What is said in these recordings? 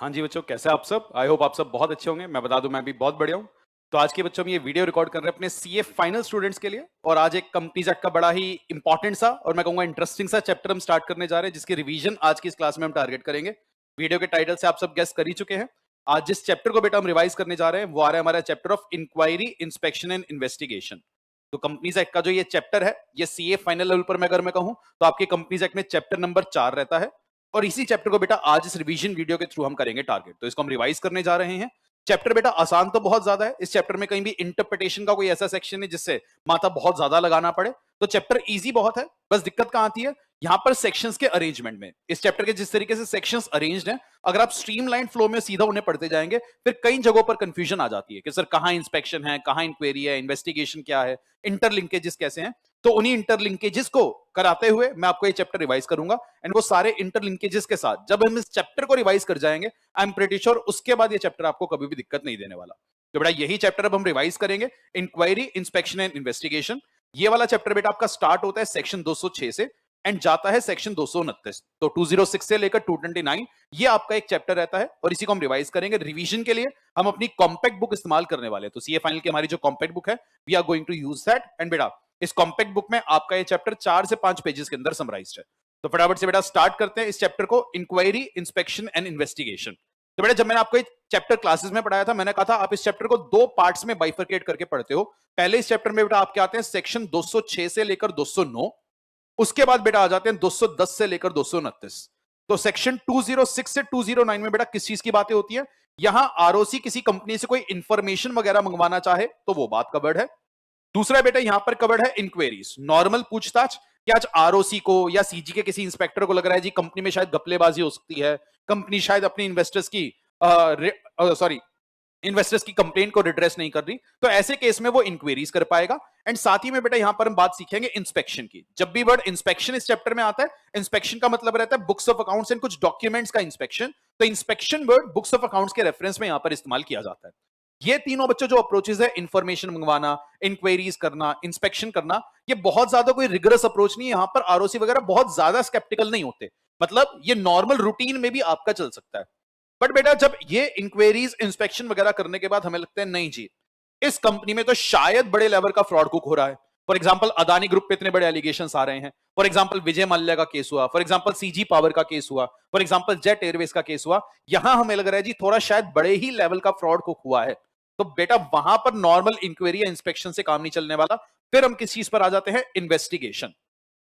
हाँ जी बच्चों, कैसे आप सब? आई होप आप सब बहुत अच्छे होंगे। मैं बता दूं, मैं भी बहुत बढ़िया हूँ। तो आज के बच्चों में ये वीडियो रिकॉर्ड कर रहे हैं अपने सीए फाइनल स्टूडेंट्स के लिए। और आज एक कंपनी एक्ट का बड़ा ही इंपॉर्टेंट सा और मैं कहूंगा इंटरेस्टिंग सा चैप्टर हम स्टार्ट करने जा रहे हैं, जिसकी रिवीजन आज की इस क्लास में हम टारगेट करेंगे। वीडियो के टाइटल से आप सब गेस कर ही चुके हैं। आज जिस चैप्टर को बेटा हम रिवाइज करने जा रहे हैं वो आ रहा है हमारा chapter of inquiry, inspection and investigation. तो कंपनीज एक्ट का जो ये चैप्टर है, ये सीए फाइनल लेवल पर मैं अगर मैं कहूं तो आपके कंपनीज एक्ट में चैप्टर नंबर 4 रहता है। और इसी चैप्टर को बेटा आज इस रिवीजन वीडियो के थ्रू हम करेंगे टारगेट। तो इसको हम रिवाइज करने जा रहे हैं। चैप्टर बेटा आसान तो बहुत ज्यादा है। इस चैप्टर में कहीं भी इंटरप्रिटेशन का कोई ऐसा सेक्शन है जिससे माथा बहुत ज्यादा लगाना पड़े। तो चैप्टर इजी बहुत है। बस दिक्कत कहां आती है, यहां पर सेक्शंस के अरेंजमेंट में। इस चैप्टर के जिस तरीके से सेक्शंस अरेंज्ड हैं, अगर आप स्ट्रीमलाइन फ्लो में सीधा उन्हें पढ़ते जाएंगे, फिर कई जगहों पर कंफ्यूजन आ जाती है कि सर कहां इंस्पेक्शन है, कहां इंक्वायरी है, इन्वेस्टिगेशन क्या है, इंटरलिंकेजेस कैसे हैं। तो उन्हीं इंटरलिंकेजेस को कराते हुए मैं आपको ये चैप्टर रिवाइज करूंगा। एंड वो सारे इंटरलिंकेजेस के साथ जब हम इस चैप्टर को रिवाइज कर जाएंगे, आई एम प्रीटी श्योर उसके बाद ये चैप्टर आपको कभी भी दिक्कत नहीं देने वाला। तो बेटा यही चैप्टर अब हम रिवाइज करेंगे, इंक्वायरी, इंस्पेक्शन एंड इन्वेस्टिगेशन। ये वाला चैप्टर बेटा आपका स्टार्ट होता है सेक्शन 206 से एंड जाता है सेक्शन 229। तो 206 से लेकर 229 ये आपका एक चैप्टर रहता है और इसी को हम रिवाइज करेंगे। रिवीजन के लिए हम अपनी कॉम्पैक्ट बुक इस्तेमाल करने वाले हैं। तो सीए फाइनल की हमारी जो कॉम्पैक्ट बुक है, we are going to use that. And बेटा इस कॉम्पैक्ट बुक में आपका ये चैप्टर 4 से 5 पेजेस के अंदर समराइज्ड है। तो फटाफट से बेटा स्टार्ट करते हैं इस चैप्टर को, इंक्वायरी, इंस्पेक्शन एंड इन्वेस्टिगेशन। तो बेटा जब मैंने आपको चैप्टर क्लासेस में पढ़ाया था, मैंने कहा था आप इस चैप्टर को 2 पार्ट्स में बाइफरकेट करके पढ़ते हो। पहले इस चैप्टर में बेटा आपके आते हैं सेक्शन 206 से लेकर 209। उसके बाद बेटा आ जाते हैं 210 से लेकर 229। तो सेक्शन 206 से 209 में बेटा किस चीज की बातें होती है, यहां आरओसी किसी कंपनी से कोई इंफॉर्मेशन वगैरह मंगवाना चाहे तो वो बात कवर्ड है। दूसरा बेटा यहां पर कवर्ड है इंक्वायरीज, नॉर्मल पूछताछ कि आज आरओसी को या सीजी के किसी इंस्पेक्टर को लग रहा है जी कंपनी में शायद घपलेबाजी हो सकती है, कंपनी शायद अपनी इन्वेस्टर्स की इन्वेस्टर्स की कंप्लेंट को रिड्रेस नहीं कर रही, तो ऐसे केस में वो इंक्वायरीज कर पाएगा। एंड साथ ही में बेटा यहां पर हम बात सीखेंगे इंस्पेक्शन की। जब भी वर्ड इंस्पेक्शन इस चैप्टर में आता है, इंस्पेक्शन का मतलब रहता है बुक्स ऑफ अकाउंट्स एंड कुछ डॉक्यूमेंट्स का इंस्पेक्शन। तो inspection word books of accounts के रेफरेंस में यहां पर इस्तेमाल किया जाता है। ये तीनों बच्चों जो अप्रोचेस है, इंफॉर्मेशन मंगवाना, इंक्वायरीज करना, इंस्पेक्शन करना, ये बहुत ज्यादा कोई रिगरस अप्रोच नहीं है। यहां पर आरओसी वगैरह बहुत ज्यादा स्केप्टिकल नहीं होते, मतलब ये नॉर्मल रूटीन में भी आपका चल सकता है। बट बेटा जब ये इंक्वायरीज, इंस्पेक्शन वगैरह करने के बाद हमें लगता है नहीं जी, इस कंपनी में तो शायद बड़े लेवल का फ्रॉड कुक हो रहा है। फॉर एग्जांपल अदानी ग्रुप पे इतने बड़े एलिगेशंस आ रहे हैं, फॉर एग्जांपल विजय माल्या का केस हुआ, फॉर एग्जांपल सीजी पावर का केस हुआ, फॉर एग्जांपल जेट एयरवेज का केस हुआ। यहां हमें लग रहा है जी थोड़ा शायद बड़े ही लेवल का फ्रॉड कुक हुआ है। तो बेटा वहां पर नॉर्मल इंक्वायरी या इंस्पेक्शन से काम नहीं चलने वाला। फिर हम किस चीज पर आ जाते हैं, इन्वेस्टिगेशन।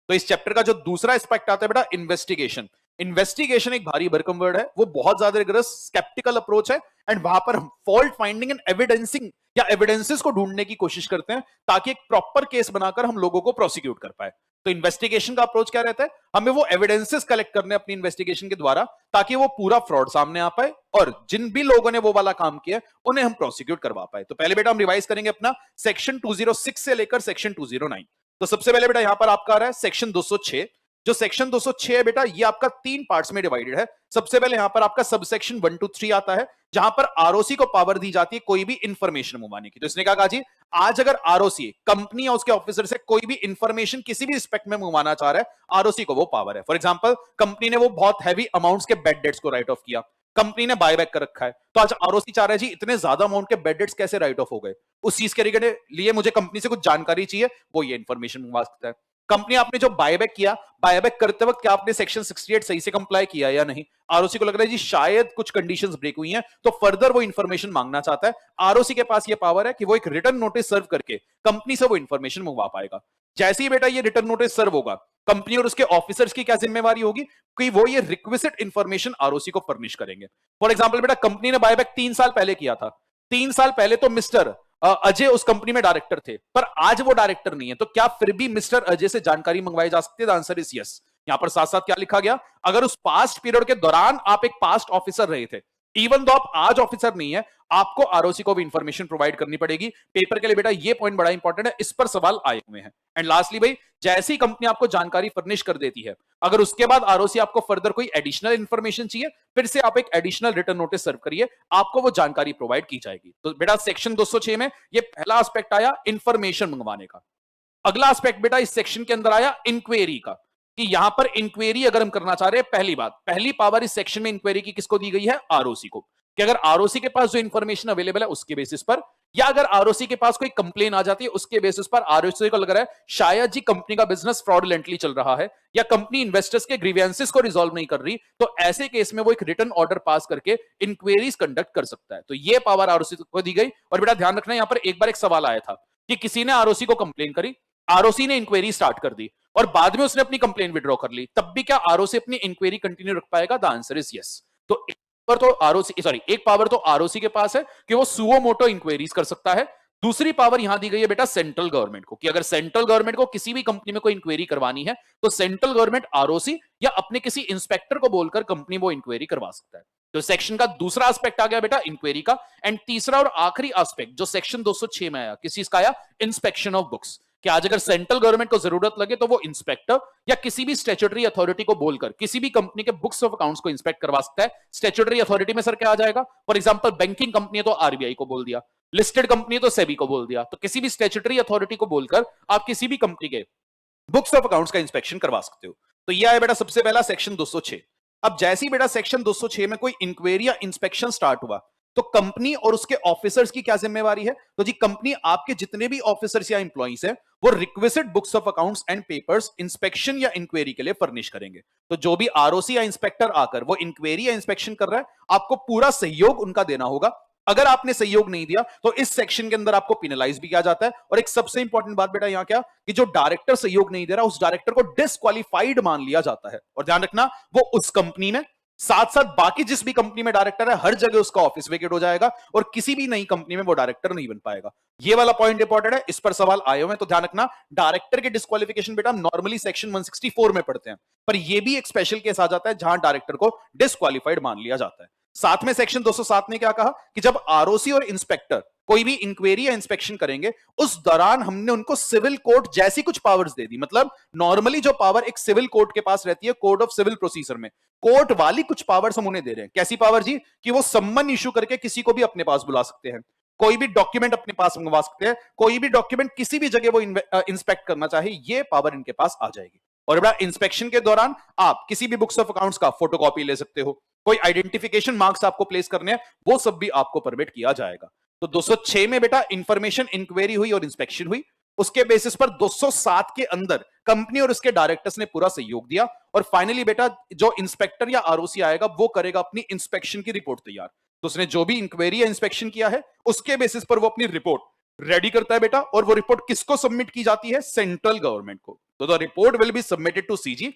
तो इस चैप्टर का जो दूसरा एस्पेक्ट आता है बेटा इन्वेस्टिगेशन। इन्वेस्टिगेशन एक भारी भरकम वर्ड है, वो बहुत ज्यादा रिगरस स्केप्टिकल अप्रोच है। एंड वहां पर हम फॉल्ट फाइंडिंग एंड एविडेंसिंग या एविडेंसेस को ढूंढने की कोशिश करते हैं ताकि एक प्रॉपर केस बनाकर हम लोगों को प्रोसिक्यूट कर पाए। तो इन्वेस्टिगेशन का अप्रोच क्या रहता है, हमें वो एविडेंसेस कलेक्ट करने अपनी इन्वेस्टिगेशन के द्वारा ताकि वो पूरा फ्रॉड सामने आ पाए और जिन भी लोगों ने वो वाला काम किया उन्हें हम प्रोसिक्यूट करवा पाए। तो पहले बेटा हम रिवाइज करेंगे अपना सेक्शन 206 से लेकर सेक्शन 209। तो सबसे पहले बेटा यहां पर आपका आ रहा है सेक्शन 206। जो सेक्शन 206 है बेटा ये आपका 3 पार्ट्स में डिवाइडेड है। सबसे पहले यहां पर आपका सब सेक्शन 1 to 3 आता है, जहां पर आरओसी को पावर दी जाती है कोई भी इंफॉर्मेशन मंगवाने की। तो इसने कहा जी आज अगर आरओसी कंपनी या उसके ऑफिसर से कोई भी इंफॉर्मेशन किसी भी रिस्पेक्ट में मंगवाना चाह रहा है, आरओसी को वो पावर है। फॉर एग्जांपल कंपनी ने वो बहुत हैवी अमाउंट्स के बेड डेट्स को राइट ऑफ किया, कंपनी ने बायबैक कर रखा है, तो आज आरओसी चाह रहा है जी इतने ज्यादा अमाउंट के बेड डेट्स कैसे राइट ऑफ हो गए, उस चीज के लिए मुझे कंपनी से कुछ जानकारी चाहिए, वो ये इंफॉर्मेशन मंगवा सकता है। कंपनी आपने जो बायबैक किया, बायबैक करते वक्त क्या आपने सेक्शन 68 सही से कंप्लाई किया या नहीं, आरओसी को लग रहा है जी शायद कुछ कंडीशंस ब्रेक हुई हैं, तो फर्दर वो इंफॉर्मेशन मांगना चाहता है। आरओसी के पास ये पावर है कि वो एक रिटर्न नोटिस सर्व करके कंपनी से वो इंफॉर्मेशन मंगवा पाएगा। जैसे ही बेटा ये रिटर्न नोटिस सर्व होगा, कंपनी और उसके ऑफिसर्स की क्या जिम्मेवारी होगी कि वो ये रिक्विजिट इंफॉर्मेशन आरओसी को फर्निश करेंगे। फॉर एग्जांपल बेटा कंपनी ने बायबैक 3 साल पहले किया था, 3 साल पहले तो मिस्टर अजय उस कंपनी में डायरेक्टर थे, पर आज वो डायरेक्टर नहीं है, तो क्या फिर भी मिस्टर अजय से जानकारी मंगवाई जा सकती है? Answer is yes. यहां पर साथ साथ क्या लिखा गया, अगर उस पास्ट पीरियड के दौरान आप एक पास्ट ऑफिसर रहे थे, इवन दो आप आज ऑफिसर नहीं है, आपको आरओसी को भी इंफॉर्मेशन प्रोवाइड करनी पड़ेगी। पेपर के लिए बेटा ये पॉइंट बड़ा इंपॉर्टेंट है, इस पर सवाल आए हुए हैं। एंड लास्टली भाई जैसी कंपनी आपको जानकारी फर्निश कर देती है, अगर उसके बाद आरओसी आपको फर्दर कोई एडिशनल इंफॉर्मेशन चाहिए, फिर से आप एक एडिशनल रिटर्न नोटिस सर्व करिए, आपको वो जानकारी प्रोवाइड की जाएगी। तो बेटा सेक्शन 206 में ये पहला एस्पेक्ट आया इंफॉर्मेशन मंगवाने का। अगला एस्पेक्ट बेटा इस सेक्शन के अंदर आया इंक्वायरी का। कि यहां पर इंक्वायरी अगर हम करना चाह रहे हैं, पहली पावर इस सेक्शन में इंक्वायरी की किसको दी गई है? आरओसी को। कि अगर आरओसी के पास जो इंफॉर्मेशन अवेलेबल है उसके बेसिस पर, या अगर आरओसी के पास कोई कंप्लेन आ जाती है उसके बेसिस पर आरओसी को लग रहा है शायद जी कंपनी का बिजनेस फ्रॉडुलेंटली चल रहा है या कंपनी इन्वेस्टर्स के ग्रीवेंसेस को रिजॉल्व नहीं कर रही, तो ऐसे केस में वो एक रिटर्न ऑर्डर पास करके इंक्वायरीज कंडक्ट कर सकता है। तो ये पावर आरओसी को दी गई। और बेटा ध्यान रखना, यहां पर एक बार एक सवाल आया था कि किसी ने आरओसी को कंप्लेन करी, आरओसी ने इंक्वायरी स्टार्ट कर दी और बाद में उसने अपनी कंप्लेन विड्रॉ कर ली, तब भी क्या आरओसी अपनी इंक्वायरी कंटिन्यू रख पाएगा? The answer is yes. तो एक पावर तो आरओसी के पास है कि वो सुओ मोटो इंक्वायरीज कर सकता है। दूसरी पावर यहां दी गई है बेटा सेंट्रल गवर्नमेंट को, कि अगर सेंट्रल गवर्नमेंट को किसी भी कंपनी में कोई इंक्वायरी करवानी है तो सेंट्रल गवर्नमेंट आरओसी या अपने किसी इंस्पेक्टर को बोलकर कंपनी वो इंक्वायरी करवा सकता है। तो सेक्शन का दूसरा एस्पेक्ट आ गया बेटा इंक्वायरी का। एंड तीसरा और आखिरी एस्पेक्ट जो सेक्शन 206 में आया, किसी इसका आया? Inspection of books. कि आज अगर सेंट्रल गवर्नमेंट को जरूरत लगे तो वो इंस्पेक्टर या किसी भी स्टैट्यूटरी अथॉरिटी को बोलकर किसी भी कंपनी के बुक्स ऑफ अकाउंट्स को इंस्पेक्ट करवा सकता है। स्टैट्यूटरी अथॉरिटी में सर क्या आ जाएगा? फॉर एग्जांपल बैंकिंग कंपनी है तो आरबीआई को बोल दिया, लिस्टेड कंपनी है तो सेबी को बोल दिया। तो किसी भी स्टैट्यूटरी अथॉरिटी को बोलकर आप किसी भी कंपनी के बुक्स ऑफ अकाउंट्स का इंस्पेक्शन करवा सकते हो। तो यह है बेटा सबसे पहला सेक्शन 206। अब जैसे ही बेटा सेक्शन 206 में कोई इंक्वायरी या इंस्पेक्शन स्टार्ट हुआ तो कंपनी और उसके ऑफिसर्स की क्या जिम्मेवारी है? तो जी कंपनी आपके जितने भी ऑफिसर्स या इंप्लॉइज हैं वो requisite books of accounts and papers inspection या इंक्वायरी के लिए फर्निश करेंगे। तो जो भी आरओसी या इंस्पेक्टर आकर वो इंक्वायरी या इंस्पेक्शन कर रहा है, आपको पूरा सहयोग उनका देना होगा। अगर आपने सहयोग नहीं दिया तो इस सेक्शन के अंदर आपको पेनलाइज भी किया जाता है। और एक सबसे इंपॉर्टेंट बात बेटा यहां क्या, कि जो डायरेक्टर सहयोग नहीं दे रहा उस डायरेक्टर को डिस्क्वालीफाइड मान लिया जाता है। और ध्यान रखना, वो उस कंपनी में साथ साथ बाकी जिस भी कंपनी में डायरेक्टर है हर जगह उसका ऑफिस वेकेट हो जाएगा और किसी भी नई कंपनी में वो डायरेक्टर नहीं बन पाएगा। ये वाला पॉइंट इंपॉर्टेंट है, इस पर सवाल आए हुए हैं तो ध्यान रखना। डायरेक्टर के डिस्क्वालिफिकेशन बेटा नॉर्मली सेक्शन 164 में पढ़ते हैं, पर यह भी एक स्पेशल केस आ जाता है जहां डायरेक्टर को डिस्क्वालिफाइड मान लिया जाता है। साथ में सेक्शन 207 ने क्या कहा कि जब आरओसी और इंस्पेक्टर कोई भी इंक्वायरी या इंस्पेक्शन करेंगे उस दौरान हमने उनको सिविल कोर्ट जैसी कुछ पावर्स दे दी। मतलब नॉर्मली जो पावर एक सिविल कोर्ट के पास रहती है कोड ऑफ सिविल प्रोसीजर में, कोर्ट वाली कुछ पावर्स हम उन्हें दे रहे हैं। कैसी पावर जी? कि वो सम्मन इशू करके किसी को भी अपने पास बुला सकते हैं, कोई भी डॉक्यूमेंट अपने पास मंगवा सकते हैं, कोई भी डॉक्यूमेंट किसी भी जगह वो इंस्पेक्ट करना चाहे ये पावर इनके पास आ जाएगी। और बड़ा इंस्पेक्शन के दौरान आप किसी भी बुक्स ऑफ अकाउंट्स का फोटोकॉपी ले सकते हो, कोई आइडेंटिफिकेशन मार्क्स आपको प्लेस करने हैं वो सब भी आपको परमिट किया जाएगा। तो 206 में बेटा इंफॉर्मेशन इंक्वायरी हुई और इंस्पेक्शन हुई, उसके बेसिस पर 207 के अंदर कंपनी और उसके डायरेक्टर्स ने पूरा सहयोग दिया और फाइनली बेटा जो इंस्पेक्टर या आरओसी आएगा वो करेगा अपनी इंस्पेक्शन की रिपोर्ट तैयार। तो उसने जो भी इंक्वायरी या इंस्पेक्शन किया है उसके बेसिस पर वो अपनी रिपोर्ट रेडी करता है बेटा, और वो रिपोर्ट किसको सबमिट की जाती है? सेंट्रल गवर्नमेंट को। तो the report will be submitted to CG.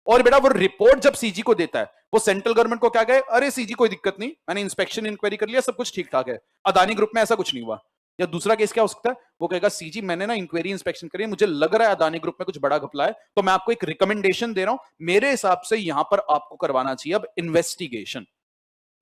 और बेटा वो रिपोर्ट जब सीजी को देता है वो सेंट्रल गवर्नमेंट को क्या कहे? अरे सीजी कोई दिक्कत नहीं, मैंने इंस्पेक्शन इंक्वायरी कर लिया, सब कुछ ठीक ठाक है, अदानी ग्रुप में ऐसा कुछ नहीं हुआ। या दूसरा केस क्या हो सकता है? वो कहेगा सीजी मैंने ना इंक्वायरी इंस्पेक्शन करी, मुझे लग रहा है अदानी ग्रुप में कुछ बड़ा घपला है, तो मैं आपको एक रिकमेंडेशन दे रहा हूं, मेरे हिसाब से यहां पर आपको करवाना चाहिए अब इन्वेस्टिगेशन।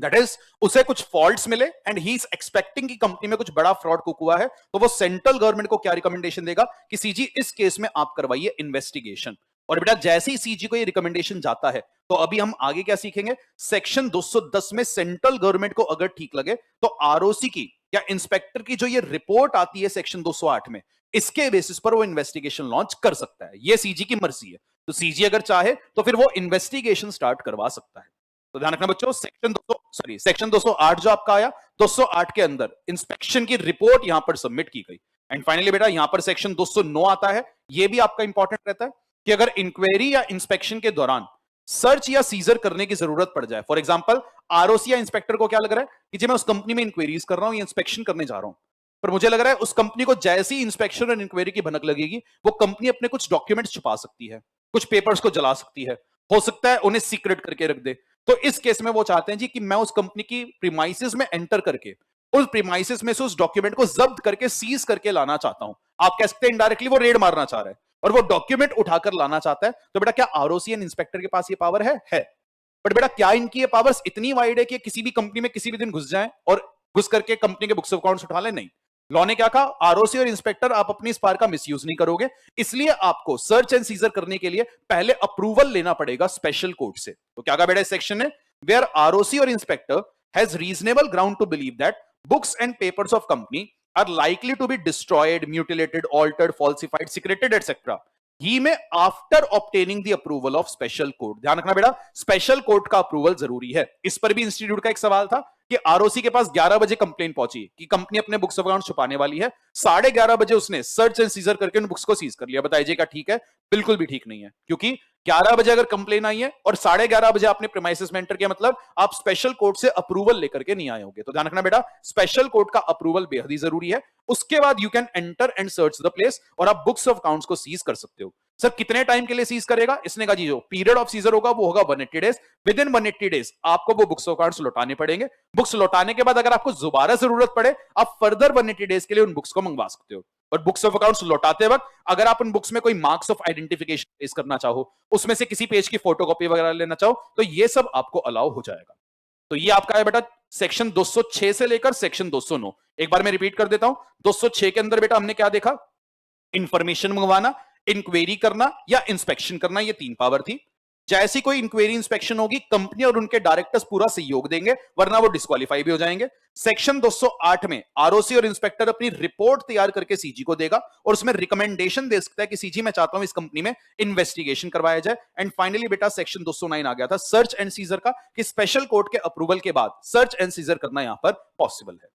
दैट इज उसे कुछ फॉल्ट्स मिले एंड ही इज एक्सपेक्टिंग कि कंपनी में कुछ बड़ा फ्रॉड कुक हुआ है, तो वो सेंट्रल गवर्नमेंट को क्या रिकमेंडेशन देगा कि सीजी इस केस में आप करवाइए इन्वेस्टिगेशन। और बेटा जैसे ही सीजी को ये रिकमेंडेशन जाता है तो अभी हम आगे क्या सीखेंगे? सेक्शन 210 में सेंट्रल गवर्नमेंट को अगर ठीक लगे तो आरओसी की या इंस्पेक्टर की जो ये रिपोर्ट आती है सेक्शन 208 में, इसके बेसिस पर वो इन्वेस्टिगेशन लॉन्च कर सकता है। ये सीजी की मर्जी है, तो सीजी अगर चाहे तो फिर वो इन्वेस्टिगेशन स्टार्ट करवा सकता है। तो ध्यान रखना बच्चों, सेक्शन 208 जो आपका आया, 208 के अंदर इंस्पेक्शन की रिपोर्ट यहां पर सबमिट की गई। एंड फाइनली बेटा यहां पर सेक्शन 209 आता है, यह भी आपका इंपॉर्टेंट रहता है कि अगर इंक्वायरी या इंस्पेक्शन के दौरान सर्च या सीजर करने की जरूरत पड़ जाए, फॉर एग्जांपल आरओसी या इंस्पेक्टर को क्या लग रहा है कि जी मैं उस कंपनी में इंक्वायरीज कर रहा हूं या इंस्पेक्शन करने जा रहा हूं, पर मुझे लग रहा है उस कंपनी को जैसी इंस्पेक्शन और इंक्वायरी की भनक लगेगी वो कंपनी अपने कुछ डॉक्यूमेंट्स छुपा सकती है, कुछ पेपर्स को जला सकती है, हो सकता है उन्हें सीक्रेट करके रख दे। तो इस केस में वो चाहते हैं जी कि मैं उस कंपनी की प्रीमाइसेस में एंटर करके उस प्रीमाइसेस में से उस डॉक्यूमेंट को जब्त करके सीज करके लाना चाहता हूं। आप कह सकते हैं इनडायरेक्टली वो रेड मारना चाह रहा है और वो डॉक्यूमेंट उठाकर लाना चाहता है। तो बेटा क्या आरओसी एंड इंस्पेक्टर के पास ये पावर है? बट बेटा क्या इनकी ये पावर्स इतनी वाइड है कि किसी भी कंपनी में किसी भी दिन घुस जाएं और घुस करके कंपनी के बुक्स ऑफ अकाउंट्स उठा लें? नहीं। लॉ ने क्या कहा? आरओसी और इंस्पेक्टर आप अपनी इस पावर का मिसयूज नहीं करोगे, इसलिए आपको सर्च एंड सीजर करने के लिए पहले अप्रूवल लेना पड़ेगा स्पेशल कोर्ट से। तो क्या कहा बेटा इस सेक्शन ने? वेयर आरओसी और inspector has reasonable ground to believe that books and papers of company are likely to be destroyed, mutilated, altered, falsified, secreted etcetera. He may after obtaining the approval of special court. ध्यान रखना बेटा, special court का approval जरूरी है। इस पर भी institute का एक सवाल था कि आरओसी के पास 11 बजे कंप्लेन पहुंची कि कंपनी अपने बुक्स ऑफ अकाउंट छुपाने वाली है, 11:30 बजे उसने सर्च एंड सीजर करके उन बुक्स को सीज कर लिया। बताइए क्या ठीक है? बिल्कुल भी ठीक नहीं है, क्योंकि 11 बजे अगर कंप्लेन आई है और 11:30 बजे आपने प्रीमाइसेस में एंटर किया, मतलब आप स्पेशल कोर्ट से अप्रूवल लेकर के नहीं आए होंगे। तो ध्यान रखना बेटा, स्पेशल कोर्ट का अप्रूवल बेहद ही जरूरी है। उसके बाद you can enter and search the place और आप बुक्स ऑफ अकाउंट्स को सीज कर सकते हो। सर कितने टाइम के लिए सीज करेगा? इसने कहा जी जो पीरियड ऑफ सीजर होगा वो होगा 180 डेज। विद इन 180 डेज आपको वो बुक्स ऑफ अकाउंट्स लौटाने पड़ेंगे। बुक्स लौटाने के बाद अगर आपको दोबारा जरूरत पड़े, आप फर्दर 180 डेज के लिए उन बुक्स को मंगवा सकते हो। और बुक्स ऑफ अकाउंट्स लौटाते वक्त अगर आप उन बुक्स में कोई मार्क्स ऑफ आइडेंटिफिकेशन प्लेस करना चाहो, उसमें से किसी पेज की फोटोकॉपी वगैरह लेना चाहो, तो ये सब आपको अलाउ हो जाएगा। तो ये आपका है बेटा सेक्शन 206 से लेकर सेक्शन 209। एक बार मैं रिपीट कर देता हूं। 206 के अंदर बेटा हमने क्या देखा? इंफॉर्मेशन मंगवाना, इंक्वायरी करना या इंस्पेक्शन करना, ये 3 पावर थी। जैसी कोई इंक्वायरी इंस्पेक्शन होगी, कंपनी और उनके डायरेक्टर्स पूरा सहयोग देंगे, वरना वो डिस्क्वालीफाई भी हो जाएंगे। सेक्शन 208 में आरओसी और इंस्पेक्टर अपनी रिपोर्ट तैयार करके सीजी को देगा और उसमें रिकमेंडेशन दे सकता है कि सीजी मैं चाहता हूं इस कंपनी में इन्वेस्टिगेशन करवाया जाए। एंड फाइनली बेटा सेक्शन 209 आ गया था सर्च एंड सीजर का, कि स्पेशल कोर्ट के अप्रूवल के बाद सर्च एंड सीजर करना यहां पर पॉसिबल है।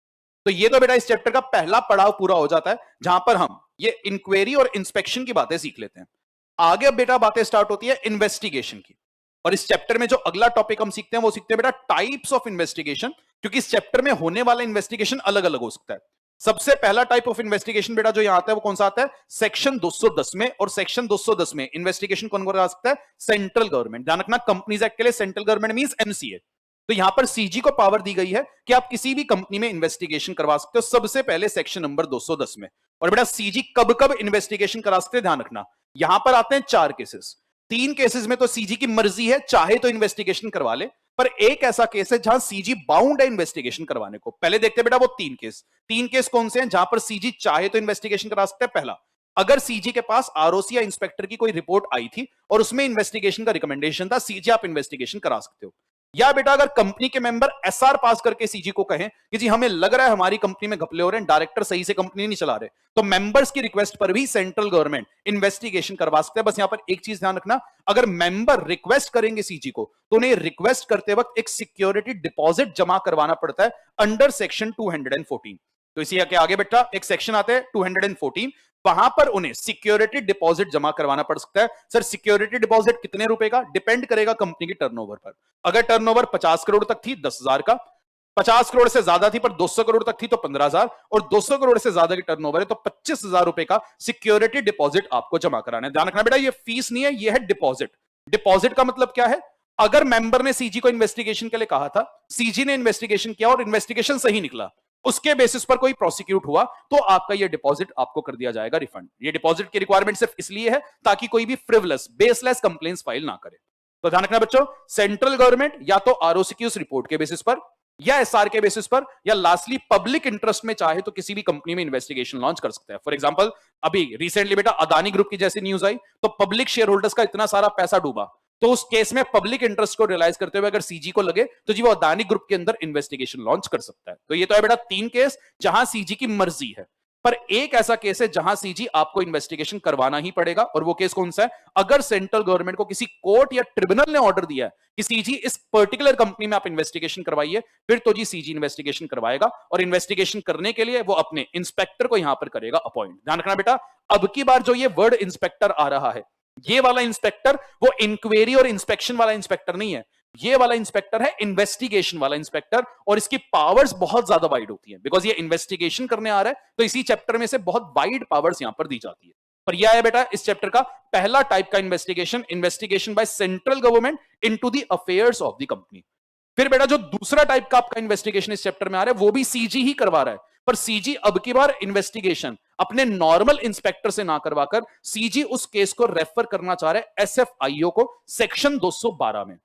तो ये तो बेटा इस चैप्टर का पहला पड़ाव पूरा हो जाता है, जहां पर हम ये इंक्वायरी और इंस्पेक्शन की बातें सीख लेते हैं। आगे अब बेटा बातें स्टार्ट होती है इन्वेस्टिगेशन की। और इस चैप्टर में जो अगला टॉपिक हम सीखते हैं वो सीखते हैं बेटा टाइप्स ऑफ इन्वेस्टिगेशन, क्योंकि इस चैप्टर में होने वाला इन्वेस्टिगेशन अलग अलग हो सकता है। सबसे पहला टाइप ऑफ इन्वेस्टिगेशन बेटा जो यहां आता है वो कौन सा आता है? सेक्शन 210 में। और सेक्शन 210 में इन्वेस्टिगेशन कौन करा सकता है? Central government. ध्यान रखना, कंपनीज एक्ट के लिए सेंट्रल गवर्नमेंट मींस एमसीए। तो यहां पर सीजी को पावर दी गई है कि आप किसी भी कंपनी में इन्वेस्टिगेशन करवा सकते हो, सबसे पहले सेक्शन नंबर 210 में। और बेटा सीजी कब कब इन्वेस्टिगेशन करा सकते हैं, ध्यान रखना। यहां पर आते हैं 4 केसेस। 3 केसेस में तो सीजी की मर्जी है, चाहे तो इन्वेस्टिगेशन करवा ले, पर एक ऐसा केस है जहां सीजी बाउंड है इन्वेस्टिगेशन करवाने को। पहले देखते हैं बेटा वो 3 केस। 3 केस कौन से हैं जहां पर सीजी चाहे तो इन्वेस्टिगेशन करा सकते हैं? पहला, अगर सीजी के पास आरओसी या इंस्पेक्टर की कोई रिपोर्ट आई थी और उसमें इन्वेस्टिगेशन का रिकमेंडेशन था, सीजी आप इन्वेस्टिगेशन करा सकते हो। या बेटा अगर कंपनी के मेंबर एसआर पास करके सीजी को कहें कि जी हमें लग रहा है हमारी कंपनी में घपले हो रहे हैं, डायरेक्टर सही से कंपनी नहीं चला रहे, तो मेंबर्स की रिक्वेस्ट पर भी सेंट्रल गवर्नमेंट इन्वेस्टिगेशन करवा सकते हैं। बस यहां पर एक चीज ध्यान रखना, अगर मेंबर रिक्वेस्ट करेंगे सीजी को, तो उन्हें रिक्वेस्ट करते वक्त एक सिक्योरिटी डिपॉजिट जमा करवाना पड़ता है अंडर सेक्शन 214। तो इसी के आगे बेटा एक सेक्शन आता है 214, वहां पर उन्हें सिक्योरिटी डिपॉजिट जमा करवाना पड़ सकता है। सर सिक्योरिटी डिपॉजिट कितने रुपए का? डिपेंड करेगा कंपनी की टर्नओवर पर। अगर टर्नओवर 50 करोड़ तक थी 10,000 का, 50 करोड़ से ज्यादा थी पर 200 करोड़ तक थी तो 15,000, और 200 करोड़ से ज्यादा की टर्नओवर है तो 25,000 रुपए का सिक्योरिटी डिपॉजिट आपको जमा कराना है। ध्यान रखना बेटा, ये फीस नहीं है, ये है डिपॉजिट। डिपॉजिट का मतलब क्या है? अगर मेंबर ने सीजी को इन्वेस्टिगेशन के लिए कहा था, सीजी ने इन्वेस्टिगेशन किया और इन्वेस्टिगेशन सही निकला, उसके बेसिस पर कोई प्रोसिक्यूट हुआ, तो आपका ये डिपॉजिट आपको कर दिया जाएगा रिफंड। ये डिपॉजिट की रिक्वायरमेंट सिर्फ इसलिए है ताकि कोई भी फ्रिवलेस बेसलेस कंप्लेंट्स फाइल ना करे। तो ध्यान रखना बच्चों, सेंट्रल गवर्नमेंट या तो आरओसी की उस रिपोर्ट के बेसिस पर या एसआर के बेसिस पर, या लास्टली पब्लिक इंटरेस्ट में चाहे तो किसी भी कंपनी में इन्वेस्टिगेशन लॉन्च कर सकता है। फॉर एग्जांपल अभी रिसेंटली बेटा अदानी ग्रुप की जैसी न्यूज आई, तो पब्लिक शेयर होल्डर्स का इतना सारा पैसा डूबा, तो उस केस में पब्लिक इंटरेस्ट को रियलाइज करते हुए अगर सीजी को लगे तो जी वो अदानी ग्रुप के अंदर इन्वेस्टिगेशन लॉन्च कर सकता है। तो ये तो है बेटा 3 केस जहां सीजी की मर्जी है, पर एक ऐसा केस है जहां सीजी आपको इन्वेस्टिगेशन करवाना ही पड़ेगा। और वो केस कौन सा है? अगर सेंट्रल गवर्नमेंट को किसी कोर्ट या ट्रिब्यूनल ने ऑर्डर दिया है कि सीजी इस पर्टिकुलर कंपनी में आप इन्वेस्टिगेशन करवाइए, फिर तो जी सीजी इन्वेस्टिगेशन करवाएगा। और इन्वेस्टिगेशन करने के लिए वो अपने इंस्पेक्टर को यहां पर करेगा अपॉइंट। ध्यान रखना बेटा, अब की बार जो ये वर्ड इंस्पेक्टर आ रहा है, ये वाला इंस्पेक्टर वो इंक्वायरी और इंस्पेक्शन वाला इंस्पेक्टर नहीं है, ये वाला इंस्पेक्टर है इन्वेस्टिगेशन वाला इंस्पेक्टर। और इसकी पावर्स बहुत ज्यादा वाइड होती है, बिकॉज ये इन्वेस्टिगेशन करने आ रहा है, तो इसी चैप्टर में से बहुत वाइड पावर्स यहां पर दी जाती है। पर यह है बेटा इस चैप्टर का पहला टाइप का investigation, investigation by central government into the affairs of the company. फिर बेटा जो दूसरा टाइप का आपका इन्वेस्टिगेशन इस चैप्टर में आ रहा है, वो भी सीजी ही करवा रहा है, पर सीजी अब की बार इन्वेस्टिगेशन अपने नॉर्मल इंस्पेक्टर से ना करवाकर सीजी उस केस को रेफर करना चाह रहे हैं एसएफआईओ को, सेक्शन 212 में।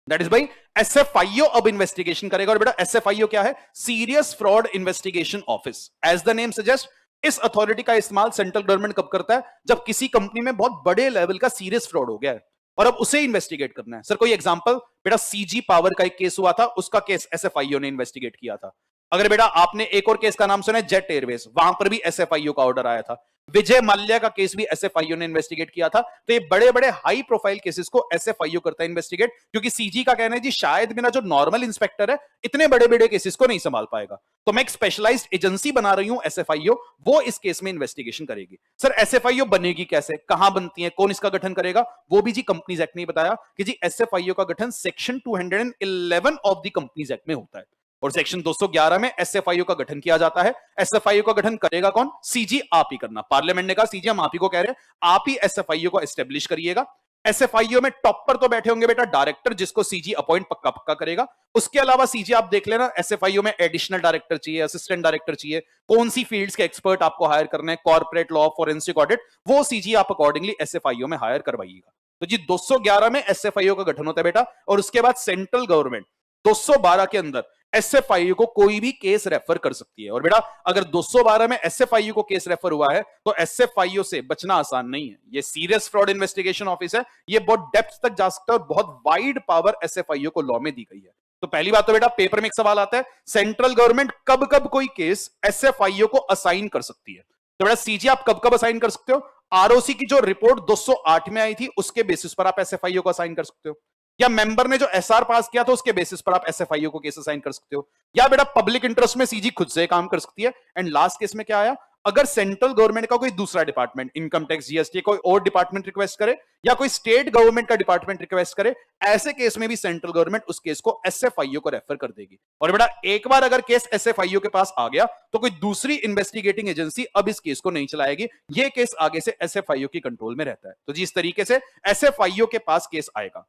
दैट इज भाई एसएफआईओ अब इन्वेस्टिगेशन करेगा। और बेटा एसएफआईओ क्या है? Serious fraud investigation office. As the name suggest, इस अथॉरिटी का इस्तेमाल सेंट्रल गवर्नमेंट कब करता है? जब किसी कंपनी में बहुत बड़े लेवल का सीरियस फ्रॉड हो गया है और अब उसे इन्वेस्टिगेट करना है। सर कोई एग्जांपल? बेटा सीजी पावर का एक केस हुआ था, उसका केस एसएफआईओ ने इन्वेस्टिगेट किया था। अगर बेटा आपने एक और केस का नाम सुना है जेट एयरवेज, वहां पर भी एसएफआईओ का ऑर्डर आया था। विजय माल्या का केस भी एसएफआईओ ने इन्वेस्टिगेट किया था। तो ये बड़े बड़े हाई प्रोफाइल केसेस को एसएफआईओ करता है इन्वेस्टिगेट, क्योंकि सीजी का कहना है जी शायद मेरा जो नॉर्मल इंस्पेक्टर है इतने बड़े बड़े केसेस को नहीं संभाल पाएगा, तो मैं एक स्पेशलाइज्ड एजेंसी बना रही हूं एसएफआईओ, वो इस केस में इन्वेस्टिगेशन करेगी। सर एसएफआईओ बनेगी कैसे, कहां बनती है, कौन इसका गठन करेगा, वो भी जी कंपनीज एक्ट ने बताया कि जी एसएफआईओ का गठन section 211 of the companies act में होता है, और सेक्शन 211 में एसएफआईओ का गठन किया जाता है। एसएफआईओ का गठन करेगा कौन, सीजी आप ही करना। पार्लियामेंट ने कहा सीजी हम आप ही को कह रहे हैं, आप ही एसएफआईओ को एस्टेब्लिश करिएगा। एसएफआईओ में टॉप पर तो बैठे होंगे बेटा डायरेक्टर, जिसको सीजी अपॉइंट पक्का पक्का करेगा। उसके अलावा सीजी आप देख लेना, एसएफआईओ में एडिशनल डायरेक्टर चाहिए, असिस्टेंट डायरेक्टर चाहिए, कौन सी फील्ड्स के एक्सपर्ट आपको हायर करने हैं, कॉर्पोरेट लॉ, फोरेंसिक ऑडिट, वो सीजी आप अकॉर्डिंगली एसएफआईओ में हायर करवाइएगा। तो जी 211 में एसएफआईओ का गठन होता है बेटा, और उसके बाद सेंट्रल गवर्नमेंट 212 के अंदर एसएफआईओ को कोई भी केस रेफर कर सकती है। और बेटा अगर 212 में एसएफआईओ को केस रेफर हुआ है तो एसएफआईओ से बचना आसान नहीं है। ये सीरियस फ्रॉड इन्वेस्टिगेशन ऑफिस है, ये बहुत डेप्थ तक जा सकता है और बहुत वाइड पावर एसएफआईओ को लॉ में दी गई है। तो पहली बात तो बेटा पेपर में एक सवाल आता है, सेंट्रल गवर्नमेंट कब कब कोई केस एसएफआईओ को असाइन कर सकती है। तो बेटा सीजी आप कब कब असाइन कर सकते हो, आरओसी की जो रिपोर्ट 208 में आई थी उसके बेसिस पर आप एसएफआईओ को असाइन कर सकते हो, या मेंबर ने जो एसआर पास किया था उसके बेसिस पर आप एसएफआईओ को केस असाइन कर सकते हो, या बेटा पब्लिक इंटरेस्ट में सीजी खुद से काम कर सकती है। एंड लास्ट केस में क्या आया, अगर सेंट्रल गवर्नमेंट का कोई दूसरा डिपार्टमेंट, इनकम टैक्स, जीएसटी, कोई और डिपार्टमेंट रिक्वेस्ट करे, या कोई स्टेट गवर्नमेंट का डिपार्टमेंट रिक्वेस्ट करे, ऐसे केस में भी सेंट्रल गवर्नमेंट उस केस को एसएफआईओ को रेफर कर देगी। और बेटा एक बार अगर केस एसएफआईओ के पास आ गया तो कोई दूसरी इन्वेस्टिगेटिंग एजेंसी अब इस केस को नहीं चलाएगी, ये केस आगे से एसएफआईओ की कंट्रोल में रहता है। तो जी इस तरीके से एसएफआईओ के पास केस आएगा।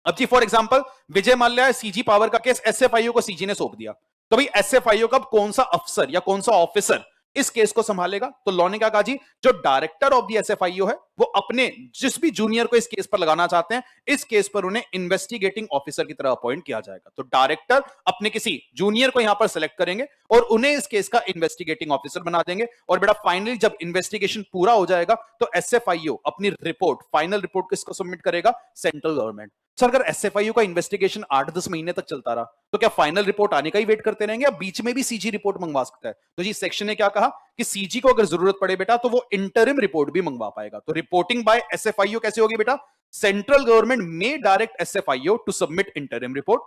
अब जी for example Vijay Mallya CG power का केस एसएफआईओ को सीजी ने सौंप दिया, तो भाई एसएफआईओ का कौन सा अफसर या कौन सा ऑफिसर इस केस को संभालेगा। तो लॉ ने क्या कहा जी, जो डायरेक्टर ऑफ द एसएफआईओ है वो अपने जिस भी जूनियर को इस केस पर लगाना चाहते हैं, इस केस पर उन्हें इन्वेस्टिगेटिंग ऑफिसर की तरह अपॉइंट किया जाएगा। तो डायरेक्टर अपने किसी जूनियर को यहां पर सेलेक्ट करेंगे और उन्हें इस केस का इन्वेस्टिगेटिंग ऑफिसर बना देंगे। और बेटा फाइनली जब इन्वेस्टिगेशन पूरा हो जाएगा तो एसएफआईओ अपनी रिपोर्ट, फाइनल रिपोर्ट किसको सबमिट करेगा, सेंट्रल गवर्नमेंट। सर अगर एसएफआईओ का इन्वेस्टिगेशन 8-10 महीने तक चलता रहा तो क्या फाइनल रिपोर्ट आने का ही वेट करते रहेंगे या बीच में भी सीजी रिपोर्ट मंगवा सकता है। तो जी सेक्शन ने क्या कहा कि सीजी को अगर जरूरत पड़े बेटा तो वो इंटरिम रिपोर्ट भी मंगवा पाएगा। तो रिपोर्टिंग बाय एसएफआईओ कैसे होगी बेटा, सेंट्रल गवर्नमेंट में direct SFIO to submit interim report.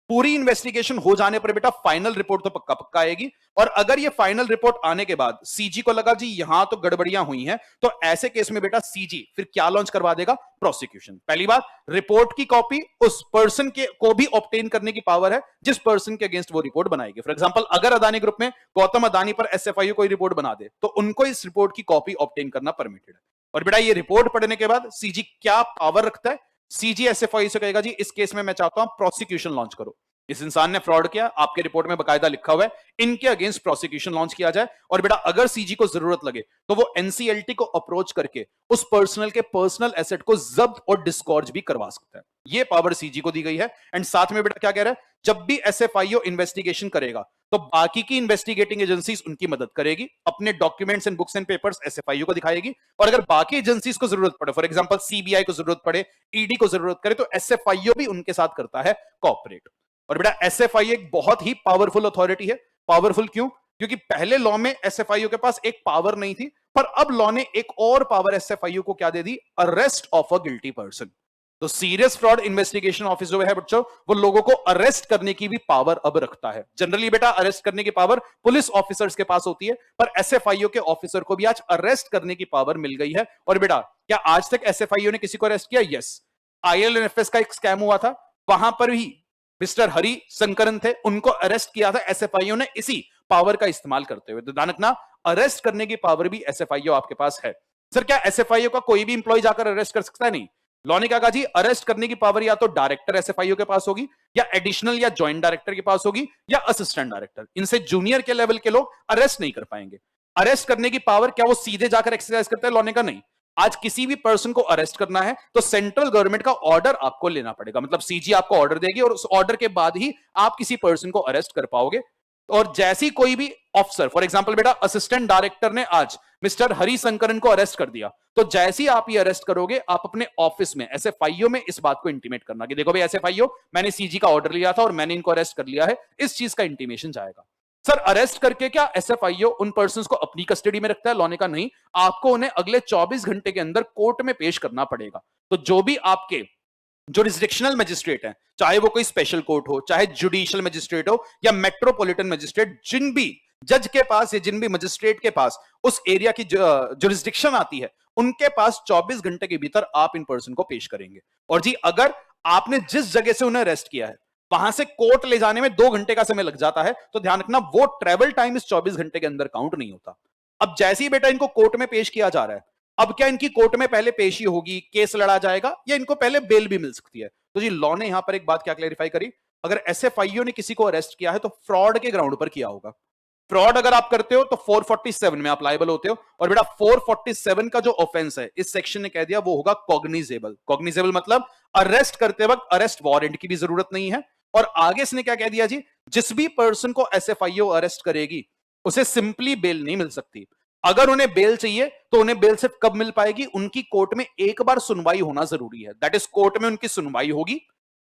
पूरी इन्वेस्टिगेशन हो जाने पर बेटा फाइनल रिपोर्ट तो पक्का पक्का आएगी, और अगर ये फाइनल रिपोर्ट आने के बाद सीजी को लगा जी यहां तो गड़बड़ियां हुई हैं, तो ऐसे केस में बेटा सीजी फिर क्या लॉन्च करवा देगा, प्रोसिक्यूशन। पहली बात, रिपोर्ट की कॉपी उस पर्सन के को भी ऑब्टेन करने की पावर है जिस पर्सन के अगेंस्ट वो रिपोर्ट बनाएगी। फॉर एग्जांपल अगर अदानी ग्रुप में गौतम अदानी पर एसएफआईओ कोई रिपोर्ट बना दे तो उनको इस रिपोर्ट की कॉपी ऑब्टेन करना परमिटेड है। और बेटा ये रिपोर्ट पढ़ने के बाद सीजी क्या पावर रखता है, सीजी एसएफआईओ से कहेगा जी इस केस में मैं चाहता हूं प्रोसिक्यूशन लॉन्च करो, इस इंसान ने फ्रॉड किया, आपके रिपोर्ट में बकायदा लिखा हुआ है, इनके अगेंस्ट प्रोसिक्यूशन लॉन्च किया जाए। और बेटा अगर सीजी को जरूरत लगे तो वो एनसीएलटी को अप्रोच करके उस पर्सनल के पर्सनल एसेट को जब्त और डिस्गॉर्ज भी करवा सकता है। ये पावर सीजी को दी गई है। एंड साथ में बेटा क्या कह रहा है, जब भी एसएफआईओ इन्वेस्टिगेशन करेगा तो बाकी की इन्वेस्टिगेटिंग एजेंसीज उनकी मदद करेगी, अपने documents and books and papers SFIO को दिखाएगी। और अगर बाकी एजेंसीज को जरूरत पड़े, फॉर एग्जांपल सीबीआई को जरूरत पड़े, ईडी को जरूरत करे, तो एसएफआईओ भी उनके साथ करता है कोऑपरेट। और बेटा एसएफआईओ एक बहुत ही पावरफुल अथॉरिटी है। पावरफुल क्यों, क्योंकि पहले लॉ में एसएफआईओ के पास एक पावर नहीं थी, पर अब लॉ ने एक और पावर एसएफआईओ को क्या दे दी, arrest of a guilty person. तो सीरियस फ्रॉड इन्वेस्टिगेशन ऑफिस जो है बच्चों, वो लोगों को अरेस्ट करने की भी पावर अब रखता है। जनरली बेटा अरेस्ट करने की पावर पुलिस ऑफिसर्स के पास होती है, पर एसएफआईओ के ऑफिसर को भी आज अरेस्ट करने की पावर मिल गई है। और बेटा क्या आज तक एसएफआईओ ने किसी को अरेस्ट किया? यस, आईएलएनएफएस का एक स्कैम हुआ था, वहां पर भी मिस्टर हरि शंकरन थे, उनको अरेस्ट किया था एसएफआईओ ने इसी पावर का इस्तेमाल करते हुए। तो दानकना अरेस्ट करने की पावर भी एसएफआईओ आपके पास है। सर क्या एसएफआईओ का कोई भी इंप्लॉय जाकर अरेस्ट कर सकता है? नहीं। लॉ ने क्या कहा जी, अरेस्ट करने की पावर या तो डायरेक्टर एसएफआईओ के पास होगी, या एडिशनल या ज्वाइंट डायरेक्टर के पास होगी, या असिस्टेंट डायरेक्टर। इनसे जूनियर के लेवल के लोग अरेस्ट नहीं कर पाएंगे। अरेस्ट करने की पावर क्या वो सीधे जाकर एक्सरसाइज करते हैं? लॉ ने कहा नहीं। आज किसी भी पर्सन को अरेस्ट करना है तो सेंट्रल गवर्नमेंट का ऑर्डर आपको लेना पड़ेगा, मतलब सीजी आपको ऑर्डर देगी और उस ऑर्डर के बाद ही आप किसी पर्सन को अरेस्ट कर पाओगे। और जैसी कोई भी ऑफिसर, फॉर एग्जांपल बेटा असिस्टेंट डायरेक्टर ने आज मिस्टर हरि शंकरन को अरेस्ट कर दिया, तो जैसे ही आप ये अरेस्ट करोगे, आप अपने ऑफिस में एसएफआईओ में इस बात को इंटीमेट करना कि देखो भाई एसएफआईओ, मैंने सीजी का ऑर्डर लिया था और मैंने इनको अरेस्ट कर लिया है, इस चीज का इंटीमेशन जाएगा। सर अरेस्ट करके क्या एसएफआईओ उन पर्संस को अपनी कस्टडी में रखता है? लॉने का नहीं, आपको उन्हें अगले 24 घंटे के अंदर कोर्ट में पेश करना पड़ेगा। तो जो भी आपके जुरिस्डिक्शनल मजिस्ट्रेट है, चाहे वो कोई स्पेशल कोर्ट हो, चाहे जुडिशियल मजिस्ट्रेट हो या मेट्रोपॉलिटन मजिस्ट्रेट, जिन भी जज के पास या जिन भी मजिस्ट्रेट के पास उस एरिया की जुरिस्डिक्शन आती है, उनके पास 24 घंटे के भीतर आप इन पर्सन को पेश करेंगे। और जी अगर आपने जिस जगह से उन्हें अरेस्ट किया है वहां से कोर्ट ले जाने में 2 घंटे का समय लग जाता है, तो ध्यान रखना वो ट्रेवल टाइम इस 24 घंटे के अंदर काउंट नहीं होता। अब जैसे ही बेटा इनको कोर्ट में पेश किया जा रहा है, अब क्या इनकी कोर्ट में पहले पेशी होगी, केस लड़ा जाएगा, या इनको पहले बेल भी मिल सकती है? तो जी लॉ ने यहां पर एक बात क्या क्लैरिफाई करी, अगर एसएफआईओ ने किसी को अरेस्ट किया है तो फ्रॉड के ग्राउंड पर किया होगा। फ्रॉड अगर आप करते हो तो 447 में आप लायबल होते हो, और बेटा 447 का जो ऑफेंस है इस सेक्शन ने कह दिया वो होगा कॉग्निजेबल। कॉग्निजेबल मतलब अरेस्ट करते वक्त अरेस्ट वारंट की भी जरूरत नहीं है। और आगे इसने क्या कह दिया जी, जिस भी पर्सन को एसएफआईओ अरेस्ट करेगी उसे सिंपली बेल नहीं मिल सकती। अगर उन्हें बेल चाहिए तो उन्हें बेल सिर्फ कब मिल पाएगी, उनकी कोर्ट में एक बार सुनवाई होना जरूरी है। दैट इज कोर्ट में उनकी सुनवाई होगी,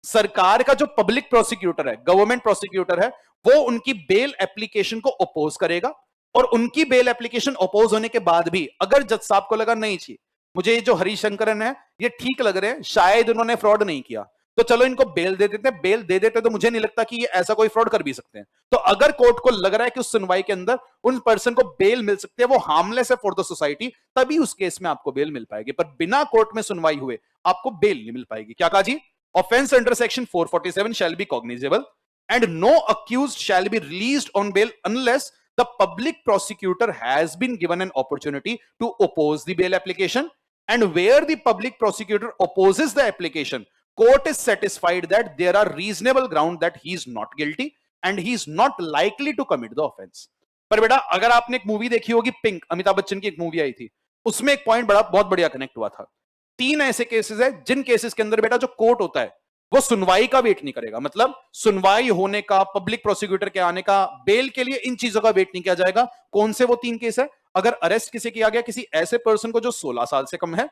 सरकार का जो पब्लिक प्रोसिक्यूटर है, गवर्नमेंट प्रोसिक्यूटर है, वो उनकी बेल एप्लीकेशन को अपोज करेगा। और उनकी बेल एप्लीकेशन अपोज होने के बाद भी अगर जज साहब को लगा नहीं चाहिए, मुझे ये जो हरिशंकरन है ये ठीक लग रहे हैं, शायद उन्होंने फ्रॉड नहीं किया, तो चलो इनको बेल दे देते हैं। बेल दे देते तो मुझे नहीं लगता कि ये ऐसा कोई फ्रॉड कर भी सकते हैं। तो अगर कोर्ट को लग रहा है कि उस सुनवाई के अंदर उन पर्सन को बेल मिल सकती है, वो हार्मलेस है फॉर द सोसाइटी, तभी उस केस में आपको बेल मिल पाएगी। पर बिना कोर्ट में सुनवाई हुए आपको बेल नहीं मिल पाएगी। क्या कहा जी, offense under section 447 shall be cognizable and no accused shall be released on bail unless the public prosecutor has been given an opportunity to oppose the bail application, and where the public prosecutor opposes the application, court is satisfied that there are reasonable ground that he is not guilty and he is not likely to commit the offense। पर बेटा अगर आपने एक movie देखी होगी pink, Amitabh Bachchan की एक movie आई थी, उसमें एक पॉइंट बड़ा बहुत बढ़िया कनेक्ट हुआ था। 3 ऐसे केसेस है जिन केसेस के अंदर बेटा जो कोर्ट होता है वो सुनवाई का वेट नहीं करेगा, मतलब सुनवाई होने का, पब्लिक प्रोसिक्यूटर के आने का, बेल के लिए, इन चीजों का वेट नहीं किया जाएगा। कौन से वो 3 केस है, अगर अरेस्ट किसी किया गया किसी ऐसे पर्सन को जो 16 साल से कम है,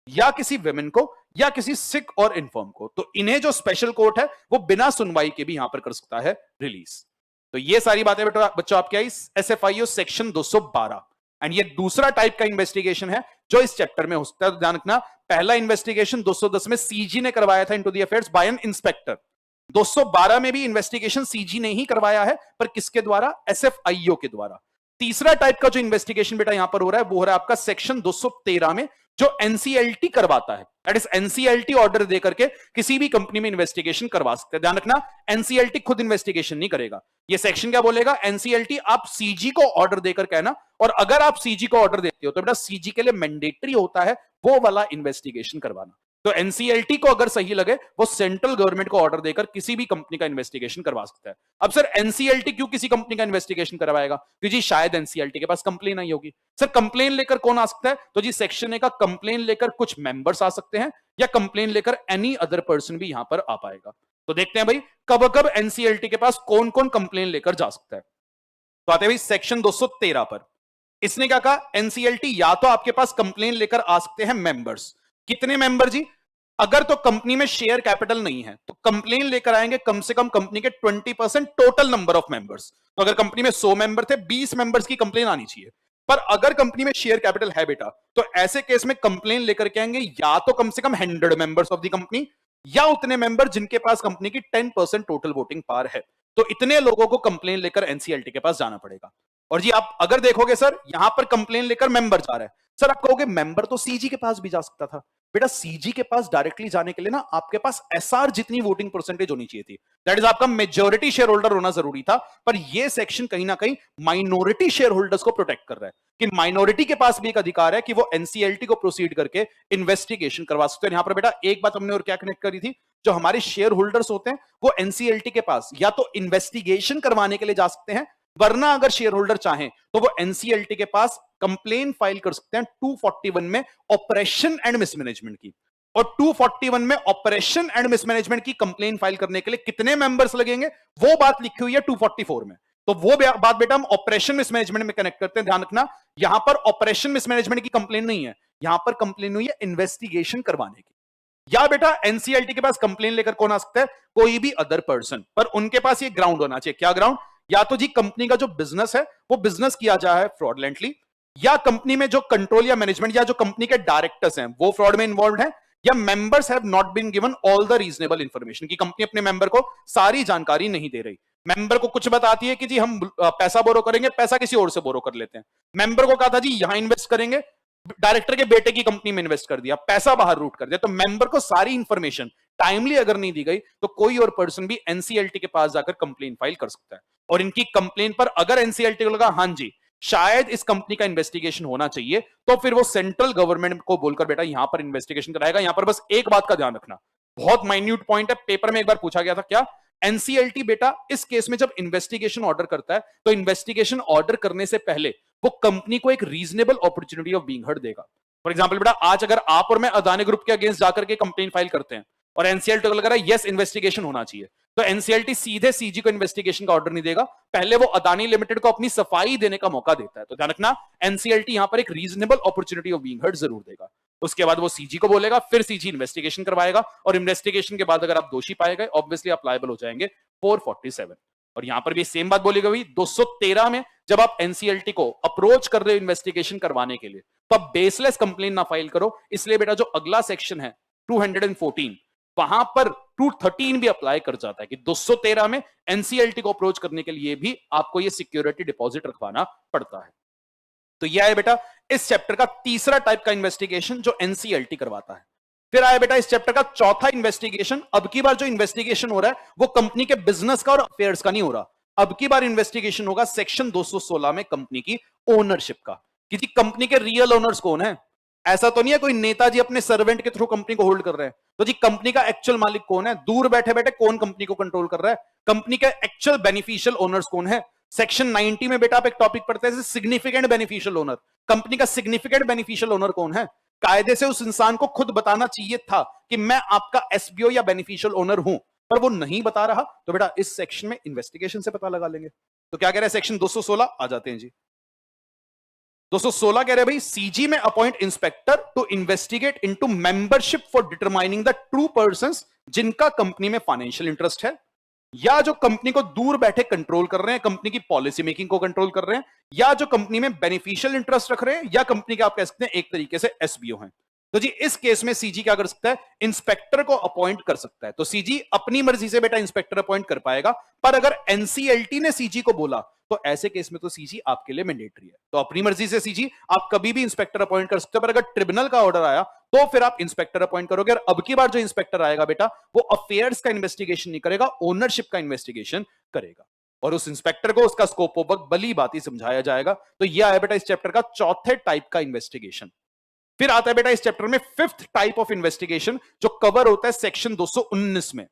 या किसी विमेन को, या किसी सिक और इन्फर्म को, तो इन्हें जो स्पेशल कोर्ट है वो बिना सुनवाई के भी यहां पर कर सकता है रिलीज। तो ये सारी बातें बेटा बच्चों आपके आई एसएफआईओ सेक्शन 212। एंड ये दूसरा टाइप का इन्वेस्टिगेशन है जो इस चैप्टर में हो सकता है। तो ध्यान रखना, पहला इन्वेस्टिगेशन 210 में सीजी ने करवाया था into the affairs by an inspector. 212 में भी इन्वेस्टिगेशन सीजी ने ही करवाया है, पर किसके द्वारा, एसएफआईओ के द्वारा। तीसरा टाइप का जो इन्वेस्टिगेशन बेटा यहां पर हो रहा है वो हो रहा है आपका सेक्शन 213 में, जो एनसीएलटी करवाता है। दैट इज एनसीएलटी ऑर्डर देकर के किसी भी कंपनी में इन्वेस्टिगेशन करवा सकते हैं। ध्यान रखना, एनसीएलटी खुद इन्वेस्टिगेशन नहीं करेगा। ये सेक्शन क्या बोलेगा, एनसीएलटी आप सीजी को ऑर्डर देकर कहना, और अगर आप सीजी को ऑर्डर देते हो तो बेटा सीजी के लिए मैंडेटरी होता है वो वाला इन्वेस्टिगेशन करवाना। तो एनसीएलटी को अगर सही लगे वो सेंट्रल गवर्नमेंट को ऑर्डर देकर किसी भी कंपनी का इन्वेस्टिगेशन करवा सकता है। अब सर एनसीएलटी क्यों किसी कंपनी का इन्वेस्टिगेशन करवाएगा, तो जी शायद एनसीएलटी के पास कंप्लेन आई होगी। सर कंप्लेन लेकर कौन आ सकता है, तो जी सेक्शन ए का कंप्लेन लेकर कुछ मेंबर्स आ सकते हैं, या कंप्लेन लेकर एनी अदर पर्सन भी यहां पर आ पाएगा। तो देखते हैं भाई कब कब एनसीएलटी के पास कौन कौन कंप्लेन लेकर जा सकता है। तो आते हैं भाई सेक्शन 213 पर। इसने क्या कहा, एनसीएलटी या तो आपके पास कंप्लेन लेकर आ सकते हैं मेंबर्स। कितने मेंबर जी, अगर तो कंपनी में शेयर कैपिटल नहीं है तो कंप्लेन लेकर आएंगे कम से कम कंपनी के 20% टोटल नंबर ऑफ मेंबर्स। तो अगर कंपनी में 100 मेंबर थे, 20 मेंबर्स की कंप्लेन आनी चाहिए। पर अगर कंपनी में शेयर कैपिटल है बेटा, तो ऐसे केस में कंप्लेन लेकर के आएंगे या तो कम से कम 100 मेंबर्स ऑफ द कंपनी, या उतने मेंबर जिनके पास कंपनी की 10% टोटल वोटिंग पावर है। तो इतने लोगों को कंप्लेन लेकर एनसीएलटी के पास जाना पड़ेगा। और जी आप अगर देखोगे सर यहां पर कंप्लेन लेकर मेंबर जा रहा है, सर आप कहोगे मेंबर तो सीजी के पास भी जा सकता था। बेटा सीजी के पास डायरेक्टली जाने के लिए ना आपके पास एसआर जितनी वोटिंग परसेंटेज होनी चाहिए थी, दैट इज आपका मेजॉरिटी शेयर होल्डर होना जरूरी था। पर यह सेक्शन कहीं ना कहीं माइनॉरिटी शेयर होल्डर्स को प्रोटेक्ट कर रहा है कि माइनॉरिटी के पास भी एक अधिकार है कि वो एनसीएलटी को प्रोसीड करके इन्वेस्टिगेशन करवा सकते हैं। यहां पर बेटा एक बात हमने और क्या कनेक्ट करी थी, जो हमारे शेयर होल्डर्स होते हैं वो एनसीएलटी के पास या तो इन्वेस्टिगेशन करवाने के लिए जा सकते हैं, वरना अगर शेयर होल्डर चाहें तो वो एनसीएलटी के पास कंप्लेन फाइल कर सकते हैं 241 में ऑपरेशन एंड मिसमैनेजमेंट की। और 241 में ऑपरेशन एंड मिसमैनेजमेंट की कंप्लेन फाइल करने के लिए कितने मेंबर्स लगेंगे वो बात लिखी हुई है 244 में। तो वो बात बेटा हम ऑपरेशन मिसमैनेजमेंट में कनेक्ट करते हैं। ध्यान रखना, यहां पर ऑपरेशन मिसमैनेजमेंट की कंप्लेन नहीं है, यहां पर कंप्लेन हुई है इन्वेस्टिगेशन करवाने की। या बेटा एनसीएलटी के पास कंप्लेन लेकर कौन आ सकता है, कोई भी अदर पर्सन, पर उनके पास ये ग्राउंड होना चाहिए। क्या ग्राउंड, या तो जी कंपनी का जो बिजनेस है वो बिजनेस किया जा है फ्रॉडलेंटली, या कंपनी में जो कंट्रोल या मैनेजमेंट या जो कंपनी के डायरेक्टर्स हैं वो फ्रॉड में इन्वॉल्व है, या members have not been given all the reasonable information, की कंपनी अपने मेंबर को सारी जानकारी नहीं दे रही। मेंबर को कुछ बताती है कि जी हम पैसा बोरो करेंगे, पैसा किसी और से बोरो कर लेते हैं। मेंबर को कहा था जी यहां इन्वेस्ट करेंगे, डायरेक्टर के बेटे की कंपनी में इन्वेस्ट कर दिया, पैसा बाहर रूट कर दिया। तो मेंबर को सारी इंफॉर्मेशन टाइमली अगर नहीं दी गई तो कोई और पर्सन भी एनसीएलटी के पास जाकर कंप्लेन फाइल कर सकता है, और इनकी कंप्लेन पर अगर एनसीएलटी को लगा हां जी शायद इस कंपनी का इन्वेस्टिगेशन होना चाहिए, तो फिर वो सेंट्रल गवर्नमेंट को बोलकर बेटा यहां पर इन्वेस्टिगेशन कराएगा। यहां पर बस एक बात का ध्यान रखना, बहुत माइन्यूट पॉइंट है, पेपर में एक बार पूछा गया था, क्या एनसीएलटी बेटा इस केस में जब इन्वेस्टिगेशन ऑर्डर करता है तो इन्वेस्टिगेशन ऑर्डर करने से पहले वो कंपनी को एक reasonable opportunity of being heard देगा। फॉर एग्जांपल बेटा आज अगर आप और मैं अदानी ग्रुप के अगेंस्ट जाकर के कंप्लेन फाइल करते हैं और एनसीएलटी को लग रहा है यस इन्वेस्टिगेशन होना चाहिए, तो एनसीएलटी सीधे सीजी को इन्वेस्टिगेशन का ऑर्डर नहीं देगा, पहले वो अदानी लिमिटेड को अपनी सफाई देने का मौका देता है। तो ध्यान रखना एनसीएलटी यहां पर एक reasonable opportunity of being heard जरूर देगा। उसके बाद वो सीजी को बोलेगा, फिर सीजी इन्वेस्टिगेशन करवाएगा, और इन्वेस्टिगेशन के बाद अगर आप दोषी पाए गए ऑब्वियसली आप लायबल हो जाएंगे 447। और यहां पर भी सेम बात बोली गई 213 में जब आप एनसीएलटी को अप्रोच कर रहे हो इन्वेस्टिगेशन करवाने के लिए तो आप बेसलेस कंप्लेन ना फाइल करो। इसलिए बेटा जो अगला सेक्शन है 214 वहां पर 213 भी अप्लाई कर जाता है कि 213 में एनसीएलटी को अप्रोच करने के लिए भी आपको यह सिक्योरिटी डिपॉजिट रखवाना पड़ता है। तो यह है बेटा इस चैप्टर का तीसरा टाइप का इन्वेस्टिगेशन जो एनसीएलटी करवाता है। फिर आया बेटा इस चैप्टर का चौथा इन्वेस्टिगेशन। अब की बार जो इन्वेस्टिगेशन हो रहा है वो कंपनी के बिजनेस का और अफेयर्स का नहीं हो रहा, अब की बार इन्वेस्टिगेशन होगा सेक्शन 216 में कंपनी की ओनरशिप का। किसी कंपनी के रियल ओनर्स कौन है, ऐसा तो नहीं है कोई नेताजी अपने सर्वेंट के थ्रू कंपनी को होल्ड कर रहे हैं। तो जी कंपनी का एक्चुअल मालिक कौन है, दूर बैठे बैठे कौन कंपनी को कंट्रोल कर रहा है, कंपनी के एक्चुअल बेनिफिशियल ओनर्स कौन है। सेक्शन 90 में बेटा आप एक टॉपिक पढ़ते हैं सिग्निफिकेंट बेनिफिशियल ओनर, कंपनी का सिग्निफिकेंट बेनिफिशियल ओनर कौन है। कायदे से उस इंसान को खुद बताना चाहिए था कि मैं आपका एसबीओ या बेनिफिशियल ओनर हूं, पर वो नहीं बता रहा, तो बेटा इस सेक्शन में इन्वेस्टिगेशन से पता लगा लेंगे। तो क्या कह रहे हैं सेक्शन 216 आ जाते हैं जी। 216 कह रहे हैं भाई सीजी में appoint inspector to investigate into membership for determining the true persons जिनका कंपनी में फाइनेंशियल इंटरेस्ट है, या जो कंपनी को दूर बैठे कंट्रोल कर रहे हैं, कंपनी की पॉलिसी मेकिंग को कंट्रोल कर रहे हैं, या जो कंपनी में बेनिफिशियल इंटरेस्ट रख रहे हैं, या कंपनी के आप कह सकते हैं एक तरीके से एसबीओ हैं। तो जी इस केस में सीजी क्या कर सकता है, इंस्पेक्टर को अपॉइंट कर सकता है। तो सीजी अपनी मर्जी से बेटा इंस्पेक्टर अपॉइंट कर पाएगा, पर अगर एनसीएलटी ने सीजी को बोला तो ऐसे केस में तो सीजी आपके लिए मैंडेटरी है। तो अपनी मर्जी से सीजी आप कभी भी इंस्पेक्टर अपॉइंट कर सकते हो, पर अगर ट्रिब्यूनल का ऑर्डर आया तो फिर आप इंस्पेक्टर अपॉइंट करोगे। और अब की बार जो इंस्पेक्टर आएगा बेटा वो अफेयर्स का इन्वेस्टिगेशन नहीं करेगा, ओनरशिप का इन्वेस्टिगेशन करेगा, और उस इंस्पेक्टर को उसका स्कोप ऑफ भली बात ही समझाया जाएगा। तो यह है बेटा इस चैप्टर का चौथे टाइप का इन्वेस्टिगेशन। फिर आता है बेटा इस चैप्टर में फिफ्थ टाइप ऑफ इन्वेस्टिगेशन जो कवर होता है सेक्शन 219 में।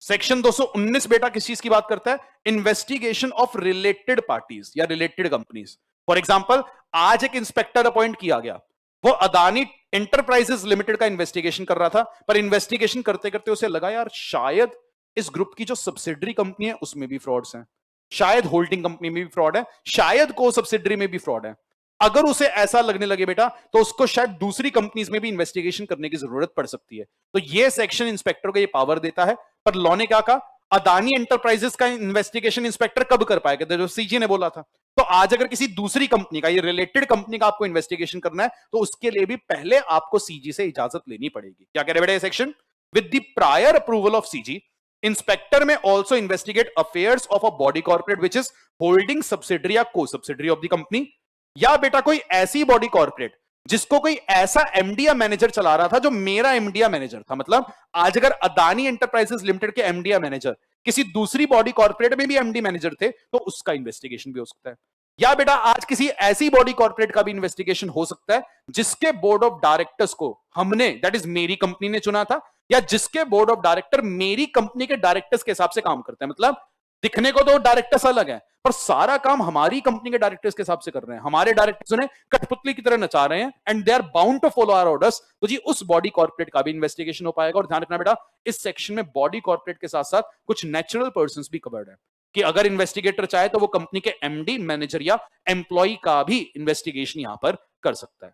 सेक्शन 219 बेटा किस चीज की बात करता है, इन्वेस्टिगेशन ऑफ रिलेटेड पार्टीज या रिलेटेड कंपनीज। फॉर एग्जांपल आज एक इंस्पेक्टर अपॉइंट किया गया, वो अदानी एंटरप्राइजेस लिमिटेड का इन्वेस्टिगेशन कर रहा था, पर इन्वेस्टिगेशन करते करते उसे लगा यार शायद इस ग्रुप की जो सब्सिडरी कंपनी है उसमें भी फ्रॉड्स हैं, शायद होल्डिंग कंपनी में भी फ्रॉड है, शायद को सब्सिडरी में भी फ्रॉड है। अगर उसे ऐसा लगने लगे बेटा तो उसको शायद दूसरी कंपनीज में भी इन्वेस्टिगेशन करने की जरूरत पड़ सकती है। तो यह सेक्शन इंस्पेक्टर को यह पावर देता है, पर लॉ ने क्या कहा, अदानी एंटरप्राइजेस का इन्वेस्टिगेशन इंस्पेक्टर कब कर पाएगा, जो सीजी ने बोला था। तो आज अगर किसी दूसरी कंपनी का, ये रिलेटेड कंपनी का आपको इन्वेस्टिगेशन करना है तो उसके लिए भी पहले आपको सीजी से इजाजत लेनी पड़ेगी। क्या कह रहे बेटा ये section, with the prior approval of CG inspector may also investigate affairs of a body corporate which is holding subsidiary या co subsidiary of the company, या बेटा कोई ऐसी बॉडी कॉर्पोरेट जिसको कोई ऐसा एमडी या मैनेजर चला रहा था जो मेरा एमडी या मैनेजर था। मतलब आज अगर अदानी एंटरप्राइजेस लिमिटेड के एमडी या मैनेजर किसी दूसरी बॉडी कॉर्पोरेट में भी एमडी मैनेजर थे तो उसका इन्वेस्टिगेशन भी हो सकता है। या बेटा आज किसी ऐसी बॉडी कॉर्पोरेट का भी इन्वेस्टिगेशन हो सकता है जिसके बोर्ड ऑफ डायरेक्टर्स को हमने, दैट इज मेरी कंपनी ने चुना था, या जिसके बोर्ड ऑफ डायरेक्टर मेरी कंपनी के डायरेक्टर्स के हिसाब से काम करते हैं। मतलब दिखने को तो डायरेक्टर्स अलग है पर सारा काम हमारी कंपनी के डायरेक्टर्स के हिसाब से कर रहे हैं, हमारे डायरेक्टर्स उन्हें कठपुतली की तरह नचा रहे हैं and they are bound to follow our orders. तो जी उस बॉडी कॉर्पोरेट का भी इन्वेस्टिगेशन हो पाएगा। और ध्यान रखना बेटा इस सेक्शन में बॉडी कॉर्पोरेट के साथ साथ कुछ नेचुरल पर्संस भी कवर्ड है कि अगर इन्वेस्टिगेटर चाहे तो वो कंपनी के एमडी, मैनेजर या एम्प्लॉय का भी इन्वेस्टिगेशन यहां पर कर सकता है।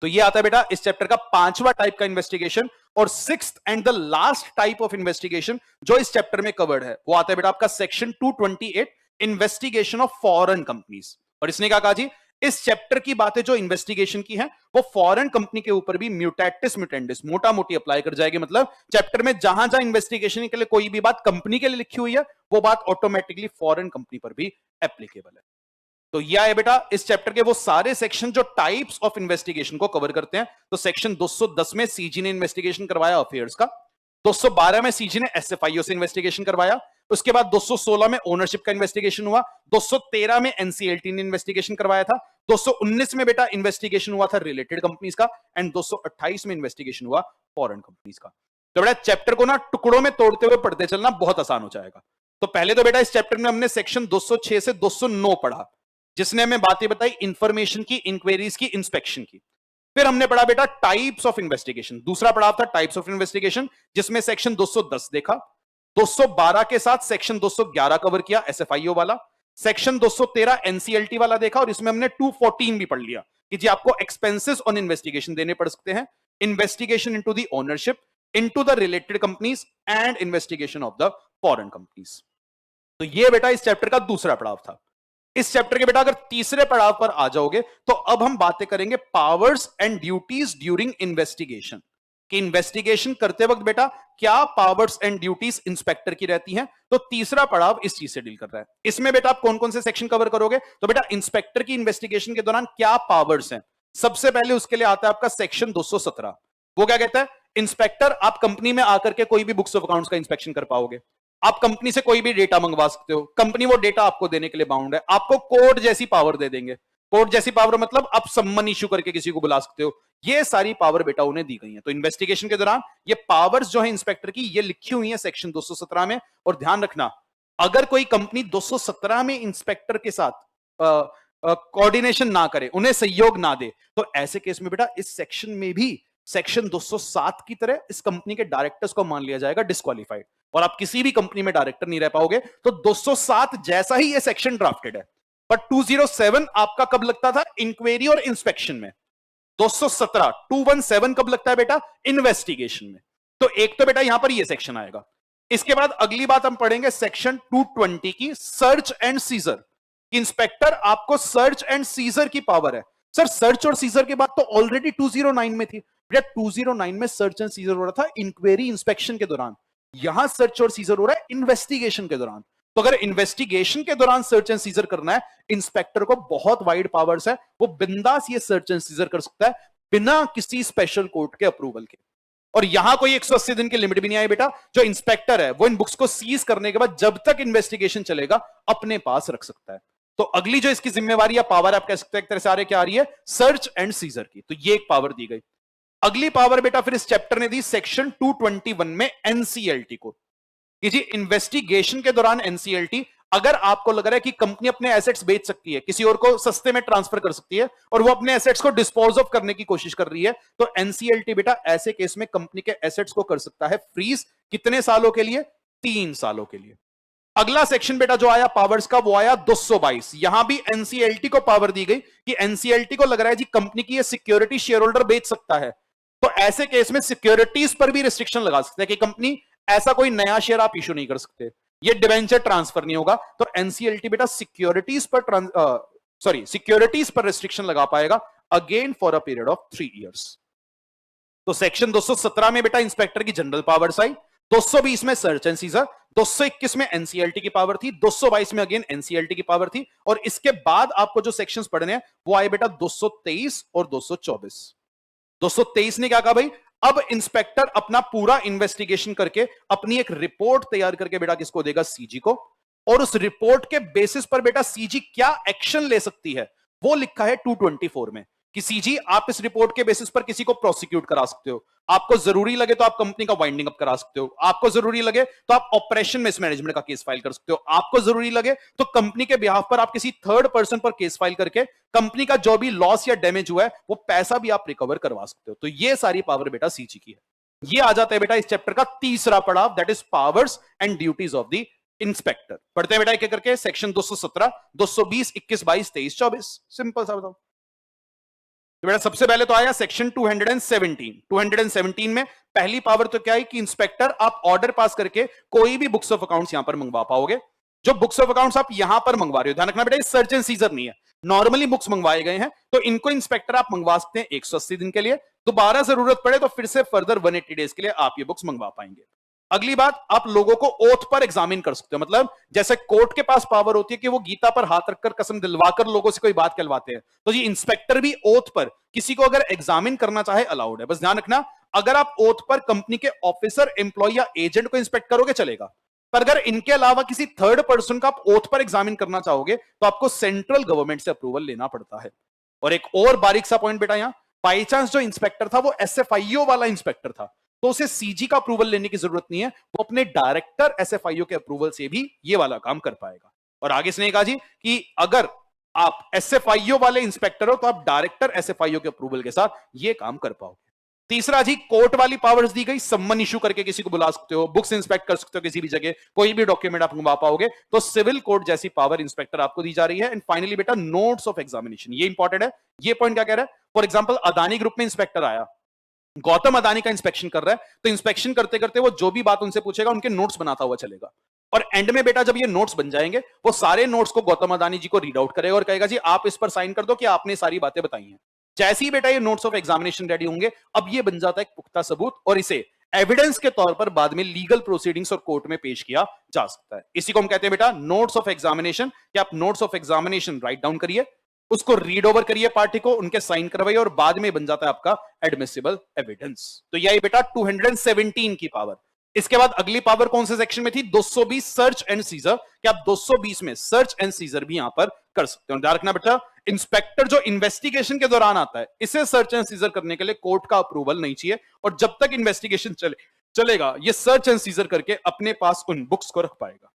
तो ये आता है बेटा इस चैप्टर का पांचवा टाइप का इन्वेस्टिगेशन। और sixth and the last type of investigation जो इस चैप्टर में कवर्ड है वो आता है बेटा आपका section 228 investigation of foreign companies. और इसने क्या कहा जी, इस चैप्टर की बातें जो इन्वेस्टिगेशन की है वो फॉरेन कंपनी के ऊपर भी म्यूटेटिस म्यूटेंडिस मोटा मोटी अप्लाई कर जाएगी। मतलब चैप्टर में जहां जहां इन्वेस्टिगेशन के लिए कोई भी बात कंपनी के लिए लिखी हुई है वो बात ऑटोमेटिकली फॉरेन कंपनी पर भी एप्लीकेबल है। तो यह है बेटा इस चैप्टर के वो सारे सेक्शन जो टाइप्स ऑफ इन्वेस्टिगेशन को कवर करते हैं। तो सेक्शन 210 में सीजी ने इन्वेस्टिगेशन करवाया अफेयर्स का, 212 में सीजी ने एसएफआईओ से इन्वेस्टिगेशन करवाया, उसके बाद 216 में ओनरशिप का इन्वेस्टिगेशन हुआ, 213 में एनसीएलटी ने इन्वेस्टिगेशन करवाया था, 219 में बेटा इन्वेस्टिगेशन हुआ था रिलेटेड कंपनीज का, एंड 228 में इन्वेस्टिगेशन हुआ फॉरेन कंपनीज का। तो बेटा चैप्टर को ना टुकड़ों में तोड़ते हुए पढ़ते चलना बहुत आसान हो जाएगा। तो पहले तो बेटा इस चैप्टर में हमने सेक्शन 206 से 209 पढ़ा, जिसने हमें बातें बताई इंफॉर्मेशन की, इंक्वायरीज की, इंस्पेक्शन की। फिर हमने पढ़ा बेटा टाइप्स ऑफ इन्वेस्टिगेशन, दूसरा पढ़ा था टाइप्स ऑफ इन्वेस्टिगेशन, जिसमें सेक्शन 210 देखा, 212 के साथ सेक्शन 211 कवर किया एसएफआईओ वाला, सेक्शन 213 एनसीएलटी वाला देखा, और इसमें हमने 214 भी पढ़ लिया कि जी आपको एक्सपेंसेस ऑन इन्वेस्टिगेशन देने पड़ सकते हैं, investigation into the ownership, into the related companies and investigation of the foreign companies. तो ये बेटा इस चैप्टर का दूसरा पड़ाव था। इस चैप्टर के बेटा अगर तीसरे पड़ाव पर आ जाओगे तो अब हम बातें करेंगे powers and duties during investigation, कि इन्वेस्टिगेशन करते वक्त बेटा क्या पावर्स एंड ड्यूटीज इंस्पेक्टर की रहती हैं। तो तीसरा पड़ाव इस चीज से डील कर रहा है। इसमें बेटा आप कौन कौन से सेक्शन कवर करोगे, तो बेटा इंस्पेक्टर की इन्वेस्टिगेशन के दौरान क्या पावर्स हैं। सबसे पहले उसके लिए आता है आपका सेक्शन 217। वो क्या कहता है, इंस्पेक्टर आप कंपनी में आकर के कोई भी बुक्स ऑफ अकाउंट्स का इंस्पेक्शन कर पाओगे, आप कंपनी से कोई भी डेटा मंगवा सकते हो, कंपनी वो डेटा आपको देने के लिए बाउंड है, आपको कोर्ट जैसी पावर दे देंगे। कोर्ट जैसी पावर मतलब आप सम्मन इश्यू करके किसी को बुला सकते हो, ये सारी पावर बेटा उन्हें दी गई है। तो इन्वेस्टिगेशन के दौरान ये पावर्स जो है इंस्पेक्टर की, ये लिखी हुई है सेक्शन 217 में। और ध्यान रखना, अगर कोई कंपनी 217 में इंस्पेक्टर के साथ कोऑर्डिनेशन ना करे, उन्हें सहयोग ना दे, तो ऐसे केस में बेटा इस सेक्शन में भी सेक्शन 207 की तरह इस कंपनी के डायरेक्टर्स को मान लिया जाएगा डिस्क्वालीफाइड, और आप किसी भी कंपनी में डायरेक्टर नहीं रह पाओगे। तो 207 जैसा ही ये सेक्शन ड्राफ्टेड है, बट 207 आपका कब लगता था, इंक्वायरी और इंस्पेक्शन में। 217 कब लगता है बेटा, इन्वेस्टिगेशन में। तो एक तो बेटा यहां पर ये सेक्शन आएगा। इसके बाद अगली बात हम पढ़ेंगे सेक्शन 220 की, सर्च एंड सीजर। इंस्पेक्टर आपको सर्च एंड सीजर की पावर है। सर सर्च और सीजर के बाद तो ऑलरेडी 209 में थी। 209 में सर्च एंड सीजर हो रहा था इंक्वायरी इंस्पेक्शन के दौरान, यहां सर्च और सीजर हो रहा है इन्वेस्टिगेशन के दौरान। तो अगर इन्वेस्टिगेशन के दौरान सर्च एंड सीजर करना है, इंस्पेक्टर को बहुत वाइड पावर्स है, वो बिंदास ये सर्च एंड सीजर कर सकता है बिना किसी स्पेशल कोर्ट के अप्रूवल के। और यहां कोई 180 दिन की लिमिट भी नहीं आई बेटा। जो इंस्पेक्टर है वो इन बुक्स को सीज करने के बाद जब तक इन्वेस्टिगेशन चलेगा अपने पास रख सकता है। तो अगली जो इसकी जिम्मेवारी या पावर आप कह सकते हैं एक तरह से क्या आ रही है, सर्च एंड सीजर की। तो ये एक पावर दी गई। अगली पावर बेटा फिर इस चैप्टर ने दी सेक्शन 221 में एनसीएलटी को, कि जी इन्वेस्टिगेशन के दौरान एनसीएलटी, अगर आपको लग रहा है कि कंपनी अपने एसेट्स बेच सकती है, किसी और को सस्ते में ट्रांसफर कर सकती है, और वो अपने एसेट्स को डिस्पोज ऑफ करने की कोशिश कर रही है, तो एनसीएलटी बेटा ऐसे केस में कंपनी के एसेट्स को कर सकता है फ्रीज। कितने सालों के लिए, 3 सालों के लिए। अगला सेक्शन बेटा जो आया पावर्स का, वो आया 222। यहां भी एनसीएलटी को पावर दी गई कि एनसीएलटी को लग रहा है जी कंपनी की ये सिक्योरिटी शेयर होल्डर बेच सकता है, तो ऐसे केस में सिक्योरिटीज पर भी रिस्ट्रिक्शन लगा सकते हैं कि कंपनी ऐसा कोई नया शेयर आप इशू नहीं कर सकते, ये डिवेंचर ट्रांसफर नहीं होगा। तो एनसीएलटी बेटा सिक्योरिटीज पर रिस्ट्रिक्शन लगा पाएगा, again for a period of 3 years. तो सेक्शन 217 में बेटा इंस्पेक्टर की जनरल पावर्स आई, 220 में सर्च एंड सीजर, 221 में एनसीएलटी की पावर थी, 222 में अगेन एनसीएलटी की पावर थी। और इसके बाद आपको जो सेक्शंस पढ़ने हैं वो आए बेटा 223 और 224। 223 ने क्या कहा भाई, अब इंस्पेक्टर अपना पूरा इन्वेस्टिगेशन करके अपनी एक रिपोर्ट तैयार करके बेटा किसको देगा, सीजी को, और उस रिपोर्ट के बेसिस पर बेटा सीजी क्या एक्शन ले सकती है वो लिखा है 224 में, कि सीजी आप इस रिपोर्ट के बेसिस पर किसी को प्रोसिक्यूट करा सकते हो, आपको जरूरी लगे तो आप कंपनी का वाइंडिंग अप करा सकते हो, आपको जरूरी लगे तो आप ऑपरेशन मिसमैनेजमेंट का केस फाइल कर सकते हो, आपको जरूरी लगे तो कंपनी के बिहाफ पर आप किसी थर्ड पर्सन पर केस फाइल करके कंपनी का जो भी लॉस या डैमेज हुआ है वो पैसा भी आप रिकवर करवा सकते हो। तो ये सारी पावर बेटा सीजी की है। ये आ जाता है बेटा इस चैप्टर का तीसरा पड़ाव, that is powers and duties of the inspector. पढ़ते हैं बेटा एक करके, सेक्शन 217, 220, 21, 22, 23, 24। सिंपल सा बताओ। तो बेटा सबसे पहले तो आया सेक्शन 217। 217 में पहली पावर तो क्या है कि इंस्पेक्टर आप ऑर्डर पास करके कोई भी बुक्स ऑफ अकाउंट्स यहां पर मंगवा पाओगे। जो बुक्स ऑफ अकाउंट्स आप यहां पर मंगवा रहे हो, ध्यान रखना बेटा, ये सर्च एंड सीजर नहीं है, नॉर्मली बुक्स मंगवाए गए हैं, तो इनको इंस्पेक्टर आप मंगवा सकते हैं 180 दिन के लिए, दोबारा जरूरत पड़े तो फिर से फर्दर 180 डेज के लिए आप ये बुक्स मंगवा पाएंगे। अगली बात, आप लोगों को ओथ पर एग्जामिन कर सकते हो, मतलब जैसे कोर्ट के पास पावर होती है कि वो गीता पर हाथ रखकर कसम दिलवाकर लोगों से कोई बात कहलवाते हैं, तो ये इंस्पेक्टर भी ओथ पर किसी को अगर एग्जामिन करना चाहे अलाउड है। बस ध्यान रखना, अगर आप ओथ पर कंपनी के ऑफिसर, एम्प्लॉय या एजेंट को इंस्पेक्ट करोगे चलेगा, पर अगर इनके अलावा किसी थर्ड पर्सन का आप ओथ पर एग्जामिन करना चाहोगे तो आपको सेंट्रल गवर्नमेंट से अप्रूवल लेना पड़ता है। और एक और बारीक सा पॉइंट बेटा, यहां बाई चांस जो इंस्पेक्टर था वो एसएफआईओ वाला इंस्पेक्टर था, तो उसे सीजी का अप्रूवल लेने की जरूरत नहीं है, वो अपने डायरेक्टर एसएफआईओ के अप्रूवल से भी ये वाला काम कर पाएगा। और आगे इसने कहा जी कि अगर आप एसएफआईओ वाले इंस्पेक्टर हो तो आप डायरेक्टर एसएफआईओ के अप्रूवल के साथ ये काम कर पाओगे। तीसरा जी, कोर्ट वाली पावर्स दी गई, सम्मन इशू करके किसी को बुला सकते हो, बुक्स इंस्पेक्ट कर सकते हो किसी भी जगह, कोई भी डॉक्यूमेंट आप मंगवा पाओगे, तो सिविल कोर्ट जैसी पावर इंस्पेक्टर आपको दी जा रही है। एंड फाइनली बेटा, नोट्स ऑफ एग्जामिनेशन, ये इंपॉर्टेंट है। ये पॉइंट क्या कह रहा है, फॉर एग्जांपल अदानी ग्रुप में इंस्पेक्टर आया, गौतम अदानी का इंस्पेक्शन कर रहा है, तो इंस्पेक्शन करते करते वो जो भी बात उनसे पूछेगा उनके नोट्स बनाता हुआ चलेगा, और एंड में बेटा जब ये नोट्स बन जाएंगे वो सारे नोट्स को गौतम अदानी जी को रीड आउट करेगा और कहेगा जी आप इस पर साइन कर दो कि आपने सारी बातें बताई हैं। जैसे ही बेटा ये नोट्स ऑफ एग्जामिनेशन रेडी होंगे, अब ये बन जाता है एक पुख्ता सबूत, और इसे एविडेंस के तौर पर बाद में लीगल प्रोसीडिंग्स और कोर्ट में पेश किया जा सकता है। इसी को हम कहते हैं बेटा नोट्स ऑफ एग्जामिनेशन, कि आप notes of examination write down करिए, उसको रीड ओवर करिए पार्टी को, उनके साइन करवाइए, और बाद में बन जाता है आपका एडमिसिबल एविडेंस। तो यही बेटा 217 की पावर। इसके बाद अगली पावर कौन से सेक्शन में थी, 220 सर्च एंड सीजर, कि आप 220 में सर्च एंड सीजर भी यहां पर कर सकते हो। ध्यान रखना बेटा, इंस्पेक्टर जो इन्वेस्टिगेशन के दौरान आता है, इसे सर्च एंड सीजर करने के लिए कोर्ट का अप्रूवल नहीं चाहिए, और जब तक इन्वेस्टिगेशन चलेगा ये सर्च एंड सीजर करके अपने पास उन बुक्स को रख पाएगा।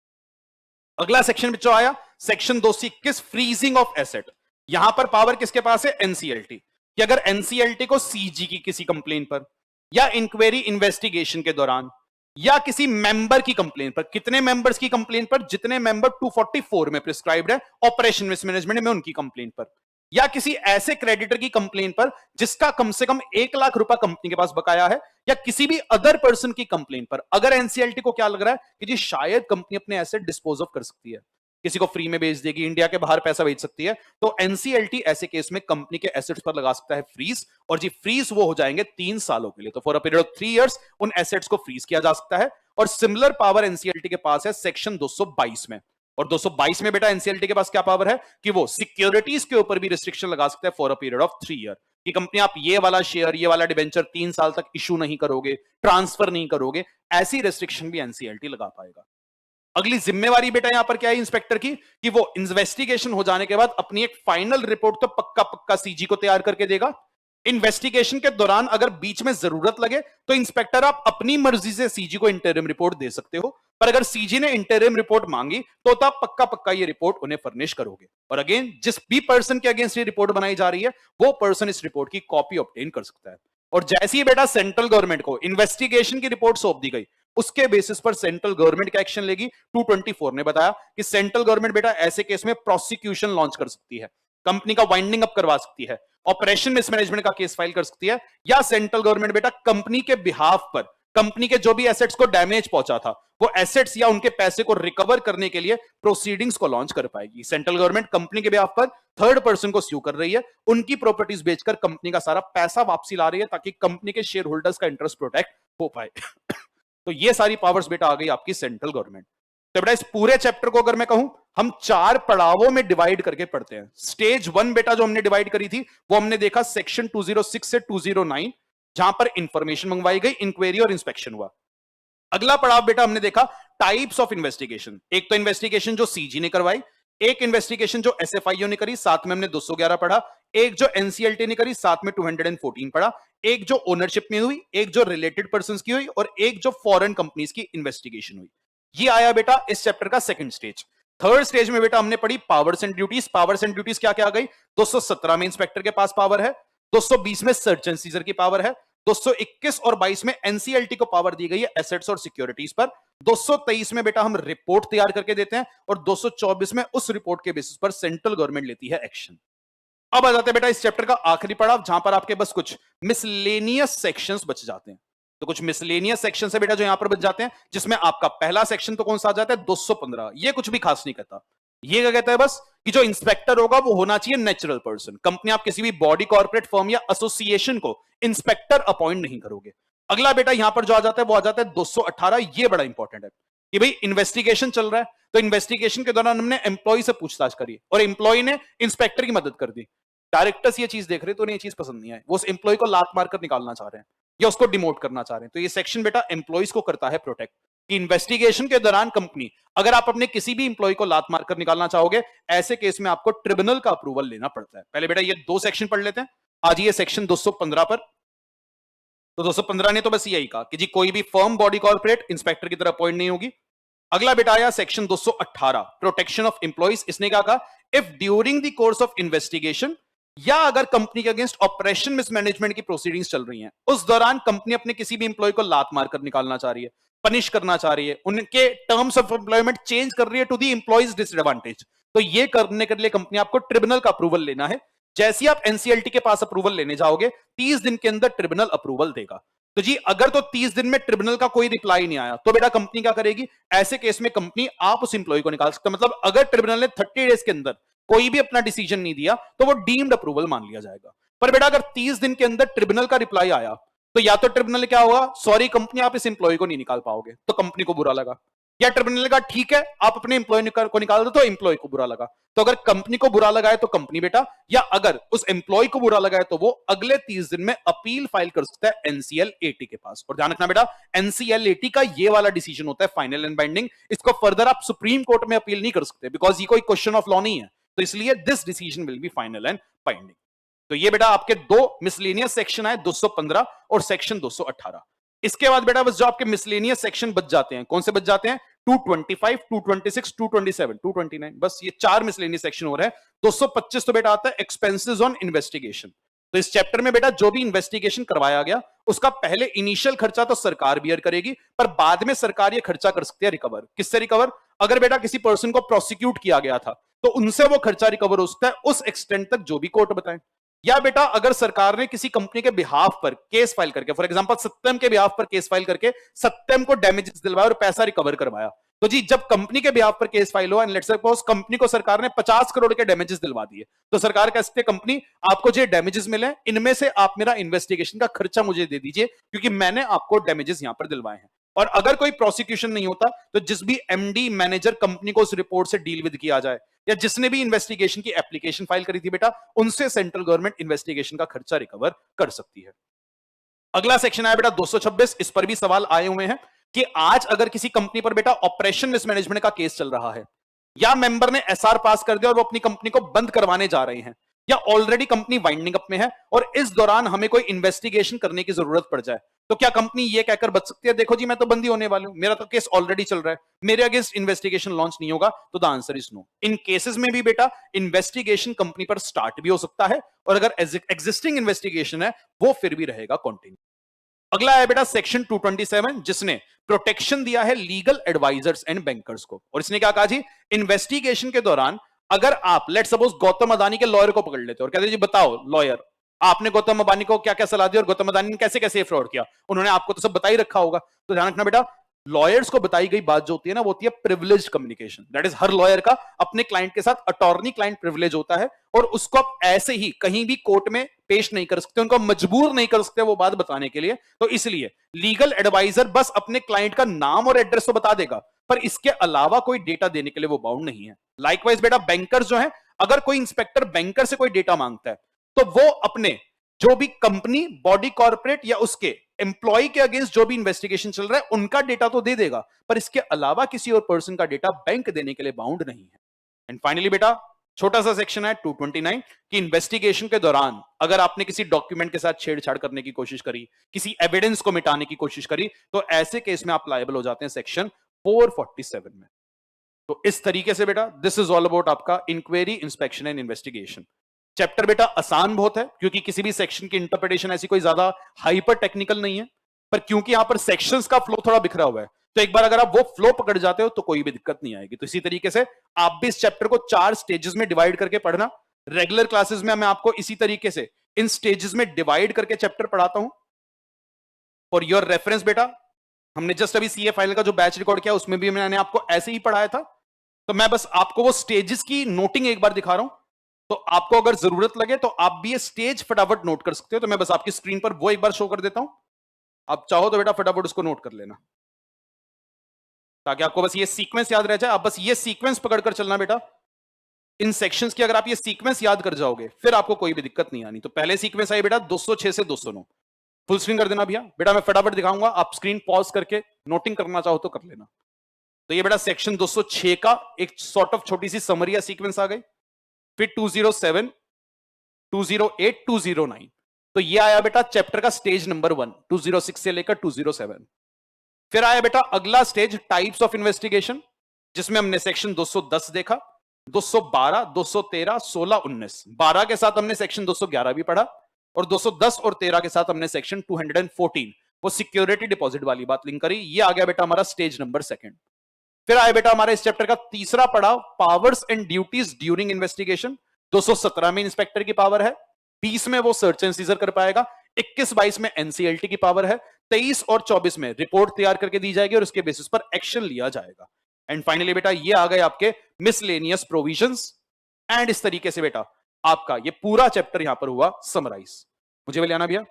अगला सेक्शन बच्चों आया सेक्शन 221, फ्रीजिंग ऑफ एसेट। यहां पर पावर किसके पास है, एनसीएलटी, कि अगर एनसीएलटी को सीजी की किसी कंप्लेन पर, या इंक्वायरी इन्वेस्टिगेशन के दौरान, या किसी मेंबर की कंप्लेन पर, कितने मेंबर्स की कंप्लेन पर, जितने मेंबर 244 में प्रिस्क्राइब्ड है ऑपरेशन रिस्क मैनेजमेंट में उनकी कंप्लेन पर, या किसी ऐसे क्रेडिटर की कंप्लेन पर जिसका कम से कम 1 लाख रुपए कंपनी के पास बकाया है, या किसी भी अदर पर्सन की कंप्लेन पर, अगर एनसीएलटी को क्या लग रहा है कि जी शायद कंपनी अपने एसेट डिस्पोज ऑफ कर सकती है, किसी को फ्री में बेच देगी, इंडिया के बाहर पैसा बेच सकती है, तो एनसीएलटी ऐसे केस में कंपनी के एसेट्स पर लगा सकता है फ्रीज, और जी फ्रीज वो हो जाएंगे 3 सालों के लिए, तो for a period of 3 years उन एसेट्स को फ्रीज किया जा सकता है। और सिमिलर पावर एनसीएलटी के पास है सेक्शन 222 में, और 222 में बेटा एनसीएलटी के पास क्या पावर है कि वो सिक्योरिटीज के ऊपर भी रिस्ट्रिक्शन लगा सकता है for a period of 3 year, कि कंपनी आप ये वाला शेयर, ये वाला डिबेंचर 3 साल तक इशू नहीं करोगे, ट्रांसफर नहीं करोगे, ऐसी रेस्ट्रिक्शन भी एनसीएलटी लगा पाएगा। अगली जिम्मेवारी बेटा यहां पर क्या है इंस्पेक्टर की, कि वो इन्वेस्टिगेशन हो जाने के बाद अपनी एक फाइनल रिपोर्ट तो पक्का पक्का सीजी को तैयार करके देगा। इन्वेस्टिगेशन के दौरान अगर बीच में जरूरत लगे तो इंस्पेक्टर आप अपनी मर्जी से सीजी को इंटरिम रिपोर्ट दे सकते हो, पर अगर सीजी ने इंटरिम रिपोर्ट मांगी तो आप पक्का पक्का ये रिपोर्ट उन्हें फर्निश करोगे। और अगेन जिस भी पर्सन के अगेंस्ट ये रिपोर्ट बनाई जा रही है वो पर्सन इस रिपोर्ट की कॉपी ऑब्टेन कर सकता है। और जैसे ही बेटा सेंट्रल गवर्नमेंट को इन्वेस्टिगेशन की रिपोर्ट सौंप दी गई, उसके बेसिस पर सेंट्रल गवर्नमेंट क्या एक्शन लेगी, 224 ने बताया कि सेंट्रल गवर्नमेंट बेटा ऐसे केस में प्रोसिक्यूशन लॉन्च कर सकती है, कंपनी का वाइंडिंग अप करवा सकती है, ऑपरेशन मिसमैनेजमेंट का केस फाइल कर सकती है, या सेंट्रल गवर्नमेंट बेटा कंपनी के बिहाफ पर कंपनी के जो भी एसेट्स को डैमेज पहुंचा था वो एसेट्स या उनके पैसे को रिकवर करने के लिए प्रोसीडिंग्स को लॉन्च कर पाएगी। सेंट्रल गवर्नमेंट कंपनी के बिहाफ पर थर्ड पर्सन को स्यू कर रही है, उनकी प्रॉपर्टीज बेचकर कंपनी का सारा पैसा वापसी ला रही है ताकि कंपनी के शेयर होल्डर्स का इंटरेस्ट प्रोटेक्ट हो पाए। तो ये सारी पावर्स बेटा आ गई आपकी सेंट्रल गवर्नमेंट। तो बेटा इस पूरे चैप्टर को अगर मैं कहूं हम 4 पड़ावों में डिवाइड करके पढ़ते हैं। स्टेज 1 बेटा जो हमने डिवाइड करी थी वो हमने देखा सेक्शन 206 से 209, जहां पर इंफॉर्मेशन मंगवाई गई, इंक्वायरी और इंस्पेक्शन हुआ। अगला पड़ाव बेटा हमने देखा टाइप्स ऑफ इन्वेस्टिगेशन। एक तो इन्वेस्टिगेशन जो सीजी ने करवाई, एक इन्वेस्टिगेशन जो एसएफआईओ ने करी, साथ में हमने 211 पढ़ा, एक जो एनसीएलटी ने करी, साथ में 214 पढ़ा, एक जो ओनरशिप में हुई, एक जो रिलेटेड पर्संस की हुई, और एक जो फॉरेन कंपनीज की इन्वेस्टिगेशन हुई। ये आया बेटा इस चैप्टर का सेकंड स्टेज। थर्ड स्टेज में बेटा हमने पढ़ी powers and duties. Powers and duties क्या क्या आ गई, 217 में इंस्पेक्टर के पास पावर है, 220 में सर्च एंड सीजर की पावर है, 221 और 22 में एनसीएलटी को पावर दी गई है एसेट्स और सिक्योरिटीज पर, 223 में बेटा हम रिपोर्ट तैयार करके देते हैं, और 224 में उस रिपोर्ट के बेसिस पर सेंट्रल गवर्नमेंट लेती है एक्शन। अब आ जाते हैं बेटा इस चैप्टर का आखिरी पड़ाव, जहां पर आपके बस कुछ मिसलेनियस सेक्शंस बच जाते हैं। तो कुछ मिसलेनियस सेक्शन से बेटा जो यहां पर बच जाते हैं, जिसमें आपका पहला सेक्शन तो कौन सा आ जाता है 215। ये कुछ भी खास नहीं कहता, ये क्या कहता है बस कि जो इंस्पेक्टर होगा वो होना चाहिए नेचुरल पर्सन। कंपनी आप किसी भी बॉडी, कॉर्पोरेट फर्म या एसोसिएशन को इंस्पेक्टर अपॉइंट नहीं करोगे। अगला बेटा यहां पर जो आ जाता है वो आ जाता है 218। ये बड़ा इंपॉर्टेंट है कि भाई इन्वेस्टिगेशन चल रहा है, तो इन्वेस्टिगेशन के दौरान हमने एम्प्लॉय से पूछताछ करी और एम्प्लॉय ने इंस्पेक्टर की मदद कर दी। डायरेक्टर्स ये चीज देख रहे तो उन्हें ये चीज पसंद नहीं आई, वो उस एम्प्लॉय को लात मारकर निकालना चाह रहे हैं या उसको डिमोट करना चाह रहे हैं। तो ये सेक्शन बेटा एम्प्लॉयज को करता है प्रोटेक्ट कि इन्वेस्टिगेशन के दौरान कंपनी, अगर आप अपने किसी भी एम्प्लॉय को लात मारकर निकालना चाहोगे, ऐसे केस में आपको ट्रिब्यूनल का अप्रूवल लेना पड़ता है। पहले बेटा ये दो सेक्शन पढ़ लेते हैं। आज ये सेक्शन 215 पर, तो 215 ने तो बस यही कहा कि जी कोई भी फर्म, बॉडी, कॉर्पोरेट इंस्पेक्टर की तरह अपॉइंट नहीं होगी। अगला बेटा आया सेक्शन 218 प्रोटेक्शन ऑफ एम्प्लॉइज। इसने क्या कहा, if during the course of investigation, या अगर कंपनी के अगेंस्ट ऑपरेशन मिसमैनेजमेंट की प्रोसीडिंग्स चल रही हैं, उस दौरान कंपनी अपने किसी भी एम्प्लॉय को लात मारकर निकालना चाह रही है, पनिश करना चाह रही है, उनके टर्म्स ऑफ एम्प्लॉयमेंट चेंज कर रही है टू द एम्प्लॉइज डिसएडवांटेज, तो ये करने के लिए कंपनी आपको ट्रिब्यूनल का अप्रूवल लेना है। जैसे ही आप एनसीएलटी के पास अप्रूवल लेने जाओगे, 30 दिन के अंदर ट्रिब्यूनल अप्रूवल देगा। तो जी अगर तो 30 दिन में ट्रिब्यूनल का कोई रिप्लाई नहीं आया, तो बेटा कंपनी क्या करेगी, ऐसे केस में कंपनी आप उस एम्प्लॉय को निकाल सकते हो। मतलब अगर ट्रिब्यूनल ने 30 डेज के अंदर कोई भी अपना डिसीजन नहीं दिया, तो वो डीम्ड अप्रूवल मान लिया जाएगा। पर बेटा अगर 30 दिन के अंदर ट्रिब्यूनल का रिप्लाई आया, तो या तो ट्रिब्यूनल क्या होगा, सॉरी कंपनी आप इस एम्प्लॉय को नहीं निकाल पाओगे, तो कंपनी को बुरा लगा, या ट्रिब्यूनल का ठीक है आप अपने एम्प्लॉय को निकाल दो, तो एम्प्लॉय को बुरा लगा। तो अगर कंपनी को बुरा लगा है तो कंपनी बेटा, या अगर उस एम्प्लॉय को बुरा लगा है तो वो अगले 30 दिन में अपील फाइल कर सकता है एनसीएलएटी के पास। और ध्यान रखना बेटा, एनसीएलएटी का ये वाला डिसीजन होता है फाइनल एंड बाइंडिंग। इसको फर्दर आप सुप्रीम कोर्ट में अपील नहीं कर सकते, बिकॉज ये कोई क्वेश्चन ऑफ लॉ नहीं है, तो इसलिए this decision will be final and binding. तो ये बेटा आपके दो मिसलेनियस सेक्शन है, 215 और सेक्शन 218। इसके बाद बेटा बस जो आपके मिसलेनियस सेक्शन बच जाते हैं, कौन से बच जाते हैं, 225, 226, 227, 229, बस ये 4 मिसलेनियस सेक्शन हो रहे हैं। 225 तो बेटा आता है एक्सपेंसेस ऑन इन्वेस्टिगेशन। तो इस चैप्टर में बेटा जो भी इन्वेस्टिगेशन करवाया गया, उसका पहले इनिशियल खर्चा तो सरकार बियर करेगी, पर बाद में सरकार ये खर्चा कर सकती है रिकवर। किससे रिकवर, अगर बेटा किसी पर्सन को प्रोसिक्यूट किया गया था, तो उनसे वो खर्चा रिकवर हो सकता है उस एक्सटेंट तक जो भी कोर्ट बताए। या बेटा अगर सरकार ने किसी कंपनी के बिहाफ पर केस फाइल करके, फॉर एग्जांपल सत्यम के बिहाफ पर केस फाइल करके सत्यम को डैमेजेस दिलवाया और पैसा रिकवर करवाया, तो जी जब कंपनी के बिहाफ पर केस फाइल हुआ एंड लेट्स सपोज कंपनी को सरकार ने 50 करोड़ के डैमेजेस दिलवा दिए, तो सरकार कह सकती है कंपनी आपको जो डैमेजेस मिले इनमें से आप मेरा इन्वेस्टिगेशन का खर्चा मुझे दे दीजिए, क्योंकि मैंने आपको डैमेजेस यहां पर दिलवाए हैं। और अगर कोई प्रोसिक्यूशन नहीं होता, तो जिस भी एमडी मैनेजर कंपनी को उस रिपोर्ट से डील विद किया जाए, या जिसने भी इन्वेस्टिगेशन की एप्लीकेशन फाइल करी थी बेटा, उनसे सेंट्रल गवर्नमेंट इन्वेस्टिगेशन का खर्चा रिकवर कर सकती है। अगला सेक्शन है बेटा 226। इस पर भी सवाल आए हुए हैं कि आज अगर किसी कंपनी पर बेटा ऑपरेशन मिसमैनेजमेंट का केस चल रहा है, या मेंबर ने एसआर पास कर दिया और वो अपनी कंपनी को बंद करवाने जा रहे हैं, या ऑलरेडी कंपनी वाइंडिंग अप में है और इस दौरान हमें कोई इन्वेस्टिगेशन करने की जरूरत पड़ जाए, तो क्या कंपनी ये कहकर बच सकती है, देखो जी मैं तो बंदी होने वाली हूं, मेरा तो केस ऑलरेडी चल रहा है, मेरे अगेंस्ट इन्वेस्टिगेशन लॉन्च नहीं होगा? तो the answer is no. In cases में भी बेटा इन्वेस्टिगेशन कंपनी पर स्टार्ट भी हो सकता है, और अगर एग्जिस्टिंग इन्वेस्टिगेशन है वो फिर भी रहेगा कंटिन्यू। अगला है बेटा सेक्शन 227, जिसने प्रोटेक्शन दिया है लीगल एडवाइजर्स एंड बैंकर्स को। और इसने क्या कहा जी, इन्वेस्टिगेशन के दौरान अगर आप लेट सपोज गौतम अदानी के लॉयर को पकड़ लेते हो और कहते जी बताओ लॉयर, आपने गौतम अदानी को क्या क्या सलाह दी और गौतम अदानी ने कैसे कैसे फ्रॉड किया, उन्होंने आपको तो सब बता ही रखा होगा। तो ध्यान रखना बेटा, लॉयर्स को बताई गई बात जो होती है ना, वो होती है privileged communication. That is her lawyer का अपने क्लाइंट के साथ अटॉर्नी क्लाइंट प्रिविलेज होता है, और उसको आप ऐसे ही कहीं भी कोर्ट में पेश नहीं कर सकते, उनको मजबूर नहीं कर सकते वो बात बताने के लिए। तो इसलिए लीगल एडवाइजर बस अपने क्लाइंट का नाम और एड्रेस तो बता देगा, पर इसके अलावा कोई डेटा देने के लिए वो बाउंड नहीं है। लाइकवाइज बेटा बैंकर्स जो है, अगर कोई इंस्पेक्टर बैंकर से कोई डेटा मांगता है, तो वो अपने जो भी कंपनी, बॉडी, कॉर्पोरेट या उसके एम्प्लॉय के अगेंस्ट जो भी इन्वेस्टिगेशन चल रहा है उनका डेटा तो दे देगा, पर इसके अलावा किसी और पर्सन का डेटा बैंक देने के लिए बाउंड नहीं है। एंड फाइनली बेटा छोटा सा सेक्शन है 229 कि इन्वेस्टिगेशन के दौरान अगर आपने किसी डॉक्यूमेंट के साथ छेड़छाड़ करने की कोशिश करी, किसी एविडेंस को मिटाने की कोशिश करी, तो ऐसे केस में आप लायबल हो जाते हैं सेक्शन 447 में। तो इस तरीके से बेटा दिस इज ऑल अबाउट आपका inquiry, inspection and investigation. Chapter बेटा आसान बहुत है, क्योंकि किसी भी सेक्शन की इंटरप्रिटेशन ऐसी कोई ज्यादा हाइपर टेक्निकल नहीं है, पर क्योंकि यहां पर सेक्शंस का फ्लो थोड़ा बिखरा हुआ है, तो एक बार अगर आप वो फ्लो पकड़ जाते हो तो कोई भी दिक्कत नहीं आएगी। तो इसी तरीके से आप भी इस चैप्टर को 4 स्टेजेस में डिवाइड करके पढ़ना। रेगुलर क्लासेस में मैं आपको इसी तरीके से इन स्टेजेस में डिवाइड करके चैप्टर पढ़ाता हूं। फॉर योर रेफरेंस बेटा, हमने जस्ट अभी सीए फाइनल का जो बैच रिकॉर्ड किया उसमें भी मैंने आपको ऐसे ही पढ़ाया था, तो मैं बस आपको वो स्टेजेस की नोटिंग एक बार दिखा रहा हूं, तो आपको अगर जरूरत लगे तो आप भी ये स्टेज फटाफट नोट कर सकते हो। तो मैं बस आपकी स्क्रीन पर वो एक बार शो कर देता हूं, आप चाहो तो बेटा फटाफट उसको नोट कर लेना, ताकि आपको बस ये सीक्वेंस याद रह जाए। आप बस ये सीक्वेंस पकड़कर चलना बेटा, इन सेक्शंस की अगर आप ये सीक्वेंस याद कर जाओगे फिर आपको कोई भी दिक्कत नहीं आनी। तो पहले सीक्वेंस आई बेटा 206 से 209, फुल स्क्रीन कर देना भैया। बेटा मैं फटाफट दिखाऊंगा, आप स्क्रीन पॉज करके नोटिंग करना चाहो तो कर लेना। तो ये बेटा सेक्शन 206 का एक सॉर्ट ऑफ छोटी सी समरी या सीक्वेंस आ गई। फिर 207, 208, 209, तो ये आया बेटा चैप्टर का स्टेज नंबर 1, 206 से लेकर 207। फिर आया बेटा अगला स्टेज टाइप्स ऑफ इन्वेस्टिगेशन, जिसमें हमने सेक्शन 210 देखा, 212, 213, 16, 19, 12 के साथ हमने सेक्शन 211 भी पढ़ा, और 210 और 13 के साथ हमने सेक्शन 214 वो सिक्योरिटी डिपॉजिट वाली बात लिंक करी। ये आ गया बेटा हमारा स्टेज नंबर 2। फिर आया बेटा हमारा इस चैप्टर का तीसरा पड़ाव powers and duties during investigation. 217 में इंस्पेक्टर की पावर है, 20 में वो सर्च एंड सीजर कर पाएगा, 21-22 में एनसीएलटी की पावर है, 23 और 24 में रिपोर्ट तैयार करके दी जाएगी और उसके बेसिस पर एक्शन लिया जाएगा। एंड फाइनली बेटा ये आ गए आपके मिसलेनियस प्रोविजंस। एंड इस तरीके से बेटा आपका ये पूरा चैप्टर यहां पर हुआ समराइज। मुझे भी लेना भैया।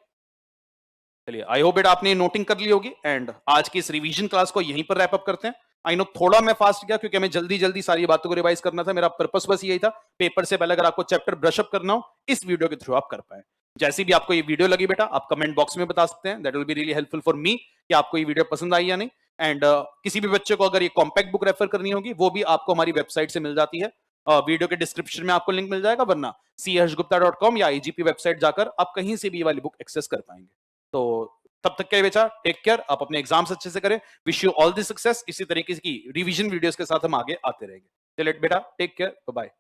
चलिए आई होप बेटा आपने नोटिंग कर ली होगी। एंड आज की इस रिवीजन क्लास को यहीं पर रैप अप करते हैं। आई नो थोड़ा मैं फास्ट गया क्योंकि हमें जल्दी जल्दी सारी बातों को रिवाइज करना था। मेरा पर्पस बस यही था, पेपर से पहले अगर आपको चैप्टर ब्रश अप करना हो इस वीडियो के थ्रू आप कर पाए। जैसी भी आपको ये वीडियो लगी बेटा आप कमेंट बॉक्स में बता सकते हैं, that will be really helpful for me कि आपको ये वीडियो पसंद आई या नहीं। एंड किसी भी बच्चे को अगर ये कॉम्पैक्ट बुक रेफर करनी होगी वो भी आपको हमारी वेबसाइट से मिल जाती है, वीडियो के डिस्क्रिप्शन में आपको लिंक मिल जाएगा, वरना chgupta.com या IGP वेबसाइट जाकर आप कहीं से भी ये वाली बुक एक्सेस कर पाएंगे। तो तब तक के बेटा टेक केयर, आप अपने एग्जाम्स अच्छे से करें, wish you all the success. इसी तरीके की रिवीजन वीडियोस के साथ हम आगे आते रहेंगे। चलिए बेटा टेक केयर, बाय बाय।